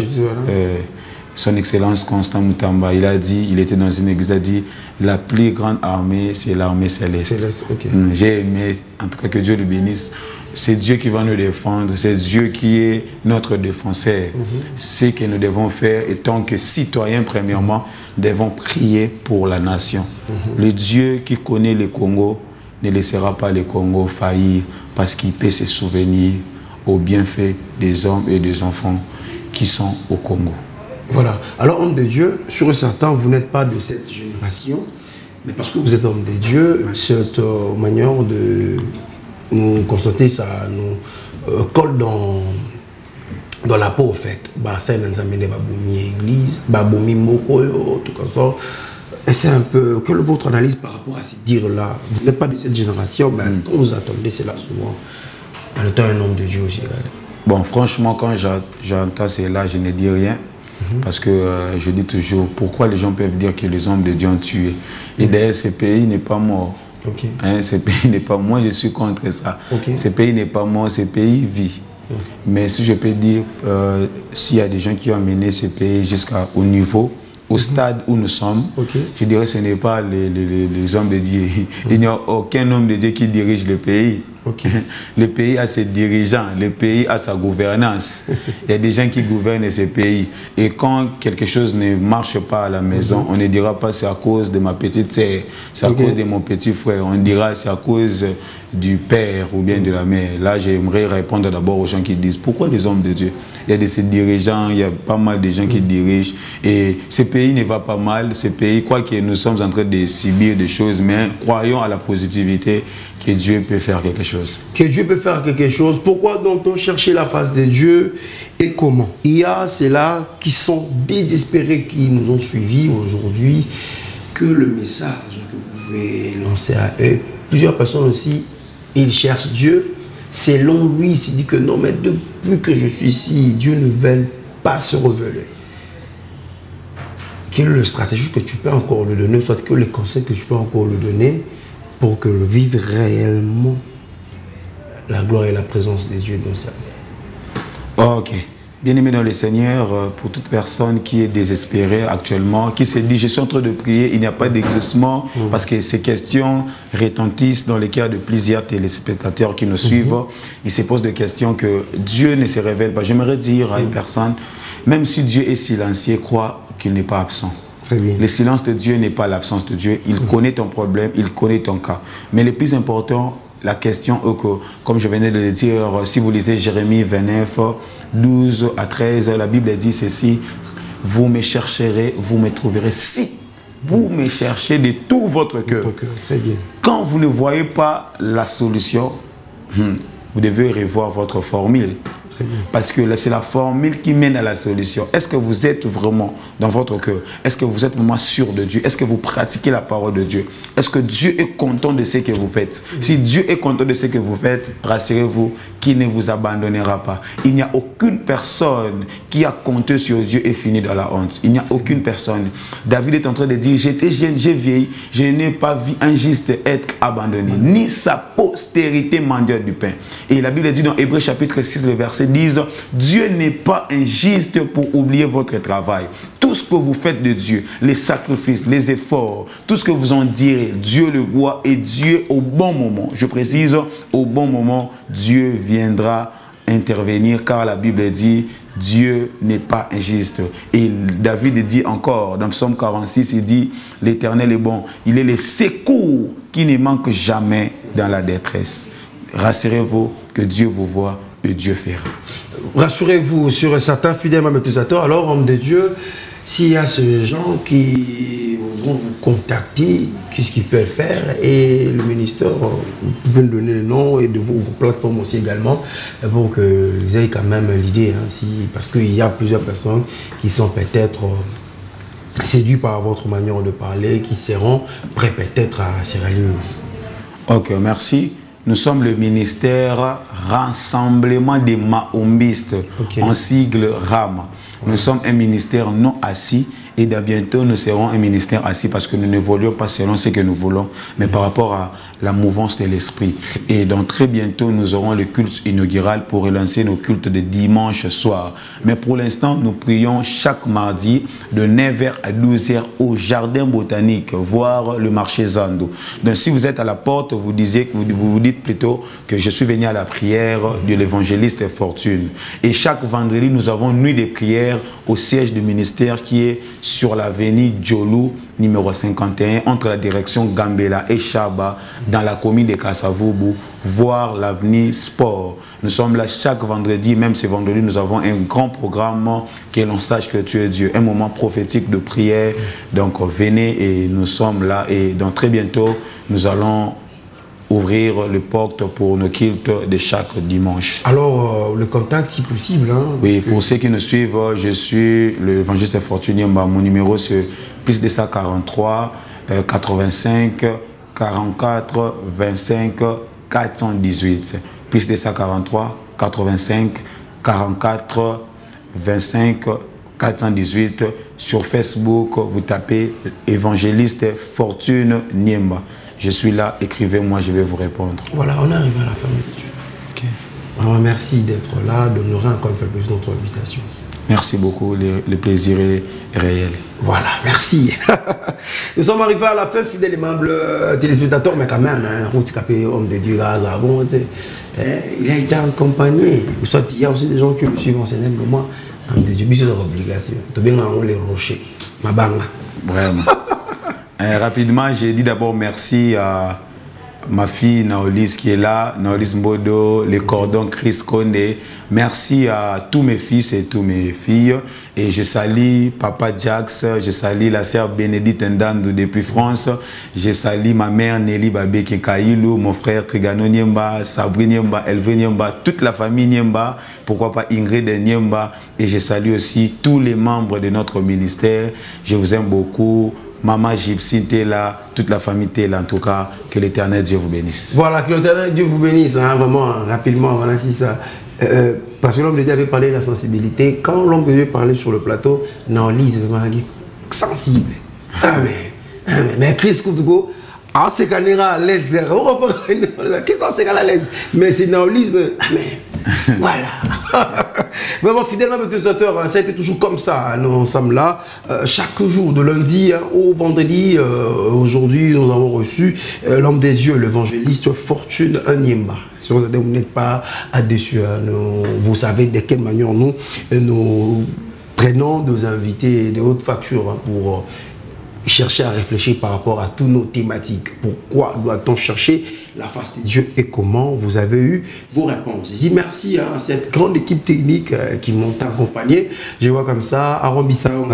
son Excellence Constant Moutamba. Il a dit, il était dans une église, il a dit, la plus grande armée, c'est l'armée céleste. J'ai aimé, en tout cas que Dieu le bénisse. C'est Dieu qui va nous défendre, c'est Dieu qui est notre défenseur. Ce que nous devons faire, et tant que citoyens, premièrement, devons prier pour la nation. Le Dieu qui connaît le Congo ne laissera pas le Congo faillir parce qu'il peut se souvenir aux bienfaits des hommes et des enfants qui sont au Congo. Voilà. Alors, homme de Dieu, sur certains, vous n'êtes pas de cette génération, mais parce que vous êtes homme de Dieu, cette manière de nous constater, ça nous colle dans la peau, en fait. Ça, nous amène à l'église, tout comme ça. Et c'est un peu, quelle est votre analyse par rapport à ces dires-là? Vous n'êtes pas de cette génération, mais quand vous attendez, c'est là souvent, en étant un homme de Dieu aussi. Bon, franchement, quand j'entends cela, je ne dis rien. Parce que je dis toujours, pourquoi les gens peuvent dire que les hommes de Dieu ont tué? Et d'ailleurs, ce pays n'est pas mort. Hein, ce pays n'est pas mort. Moi, je suis contre ça. Ce pays n'est pas mort, ce pays vit. Mais si je peux dire, s'il y a des gens qui ont amené ce pays jusqu'au niveau, au stade où nous sommes, je dirais que ce n'est pas les hommes de Dieu. Il n'y a aucun homme de Dieu qui dirige le pays. Le pays a ses dirigeants, le pays a sa gouvernance. Il y a des gens qui gouvernent ce pays. Et quand quelque chose ne marche pas à la maison, on ne dira pas c'est à cause de ma petite sœur, c'est à cause de mon petit frère. On dira c'est à cause du père ou bien de la mère. Là, j'aimerais répondre d'abord aux gens qui disent pourquoi les hommes de Dieu? Il y a de ces dirigeants, il y a pas mal de gens qui dirigent. Et ce pays ne va pas mal. Ce pays, quoi que nous sommes en train de subir des choses, mais croyons à la positivité que Dieu peut faire quelque chose. Que Dieu peut faire quelque chose. Pourquoi donc-on chercher la face de Dieu et comment? Il y a ceux-là qui sont désespérés, qui nous ont suivis aujourd'hui, que le message que vous pouvez lancer à eux, plusieurs personnes aussi, ils cherchent Dieu. Selon lui, il s'est dit que non, mais depuis que je suis ici, Dieu ne veut pas se révéler. Quelle est la stratégie que tu peux encore lui donner, soit que les conseils que tu peux encore lui donner pour que le vivre réellement la gloire et la présence des dieux dans sa vie. Ok. Bien-aimé dans le Seigneur, pour toute personne qui est désespérée actuellement, qui se dit je suis en train de prier, il n'y a pas d'exaucement, parce que ces questions retentissent dans les cœurs de plusieurs téléspectateurs qui nous suivent. Ils se posent des questions que Dieu ne se révèle pas. J'aimerais dire à une personne, même si Dieu est silencieux, crois qu'il n'est pas absent. Très bien. Le silence de Dieu n'est pas l'absence de Dieu. Il connaît ton problème, il connaît ton cas. Mais le plus important, la question est que, comme je venais de le dire, si vous lisez Jérémie 29, 12 à 13, la Bible dit ceci: vous me chercherez, vous me trouverez si vous me cherchez de tout votre cœur. Très bien. Quand vous ne voyez pas la solution, vous devez revoir votre formule. Parce que c'est la formule qui mène à la solution. Est-ce que vous êtes vraiment dans votre cœur? Est-ce que vous êtes vraiment sûr de Dieu? Est-ce que vous pratiquez la parole de Dieu? Est-ce que Dieu est content de ce que vous faites? Si Dieu est content de ce que vous faites, rassurez-vous qu'il ne vous abandonnera pas. Il n'y a aucune personne qui a compté sur Dieu et fini dans la honte. Il n'y a aucune personne. David est en train de dire, j'étais jeune, j'ai vieilli, je n'ai pas vu un juste être abandonné, ni sa postérité mendier du pain. Et la Bible dit dans Hébreux chapitre 6, le verset disent, Dieu n'est pas injuste pour oublier votre travail. Tout ce que vous faites de Dieu, les sacrifices, les efforts, tout ce que vous en direz, Dieu le voit et Dieu au bon moment, je précise, au bon moment, Dieu viendra intervenir car la Bible dit, Dieu n'est pas injuste. Et David dit encore, dans Psaume 46, il dit, l'Éternel est bon, il est le secours qui ne manque jamais dans la détresse. Rassurez-vous que Dieu vous voit et Dieu fera. Rassurez-vous sur certains fidèles méthodisateurs. Alors, homme de Dieu, s'il y a ces gens qui voudront vous contacter, qu'est-ce qu'ils peuvent faire? Et le ministère, vous pouvez nous donner le nom et de vos plateformes aussi également, pour que vous ayez quand même l'idée. Hein, parce qu'il y a plusieurs personnes qui sont peut-être séduits par votre manière de parler, qui seront prêts peut-être à se rallier. Ok, merci. Nous sommes le ministère Rassemblement des Mahombistes, en sigle RAM. Nous sommes un ministère non assis et bientôt nous serons un ministère assis parce que nous n'évoluons pas selon ce que nous voulons, mais par rapport à la mouvance de l'esprit. Et donc très bientôt nous aurons le culte inaugural pour relancer nos cultes de dimanche soir. Mais pour l'instant, nous prions chaque mardi de 9h à 12h au jardin botanique, voire le marché Zando. Donc si vous êtes à la porte, vous vous dites plutôt que je suis venu à la prière de l'évangéliste Fortune. Et chaque vendredi, nous avons nuit de prière au siège du ministère qui est sur l'avenue Djolou, numéro 51, entre la direction Gambela et Chaba, dans la commune de Kasavubu, voir l'avenir sport. Nous sommes là chaque vendredi, même ce vendredi, nous avons un grand programme que l'on sache que tu es Dieu, un moment prophétique de prière. Donc venez et nous sommes là et donc très bientôt, nous allons ouvrir les portes pour nos cultes de chaque dimanche. Alors, le contact si possible. Hein, oui, pour ceux qui nous suivent, je suis l'évangéliste Fortuny Yemba. Mon numéro c'est plus de 143 85 44 25 418. Plus de 143 85 44 25 418. Sur Facebook, vous tapez évangéliste Fortuny Yemba. Je suis là, écrivez-moi, je vais vous répondre. Voilà, on arrive à la fin de Dieu. Ok. Alors, merci d'être là, d'honorer encore une fois plus notre invitation. Merci beaucoup, le plaisir est réel. Voilà, merci. Nous sommes arrivés à la fin, fidèles et humbles téléspectateurs, mais quand même, hein, homme de Dieu, il a été accompagné. Il y a aussi des gens qui me suivent en scène, mais moi, homme de Dieu, c'est une obligation. Tu bien les rochers, ma banga. Vraiment. Rapidement, j'ai dit d'abord merci à ma fille Naolis qui est là, Naolis Mbodo, les cordons Chris Kondé. Merci à tous mes fils et toutes mes filles. Et je salue Papa Jax, je salue la sœur Bénédicte Ndandou depuis France. Je salue ma mère Nelly Babé Kekailou, mon frère Trigano Niemba, Sabri Niemba, Elvé Niemba, toute la famille Niemba, pourquoi pas Ingrid Niemba. Et je salue aussi tous les membres de notre ministère. Je vous aime beaucoup. Maman Gypsy t'es là, toute la famille t'es là, en tout cas, que l'Éternel Dieu vous bénisse. Voilà, que l'Éternel Dieu vous bénisse, hein, vraiment, rapidement, voilà, c'est ça. Parce que l'homme de Dieu avait parlé de la sensibilité. Quand l'homme de Dieu parlait sur le plateau, non, lise vraiment sensible. Mais Chris Koutouko, ah, c'est qu'on est à l'aise. Qu'est-ce que c'est à l'aise? Mais c'est non, lise. Voilà. Vraiment fidèlement avec les auteurs, ça a été toujours comme ça. Nous sommes là chaque jour, de lundi au vendredi. Aujourd'hui, nous avons reçu l'homme des yeux, l'évangéliste Fortuny Yemba. Si vous n'êtes pas là-dessus, vous savez de quelle manière nous prenons nos invités de haute facture pour chercher à réfléchir par rapport à toutes nos thématiques. Pourquoi doit-on chercher la face de Dieu et comment? Vous avez eu vos réponses. Je dis merci à cette grande équipe technique qui m'ont accompagné. Je vois comme ça, Aaron Bissao,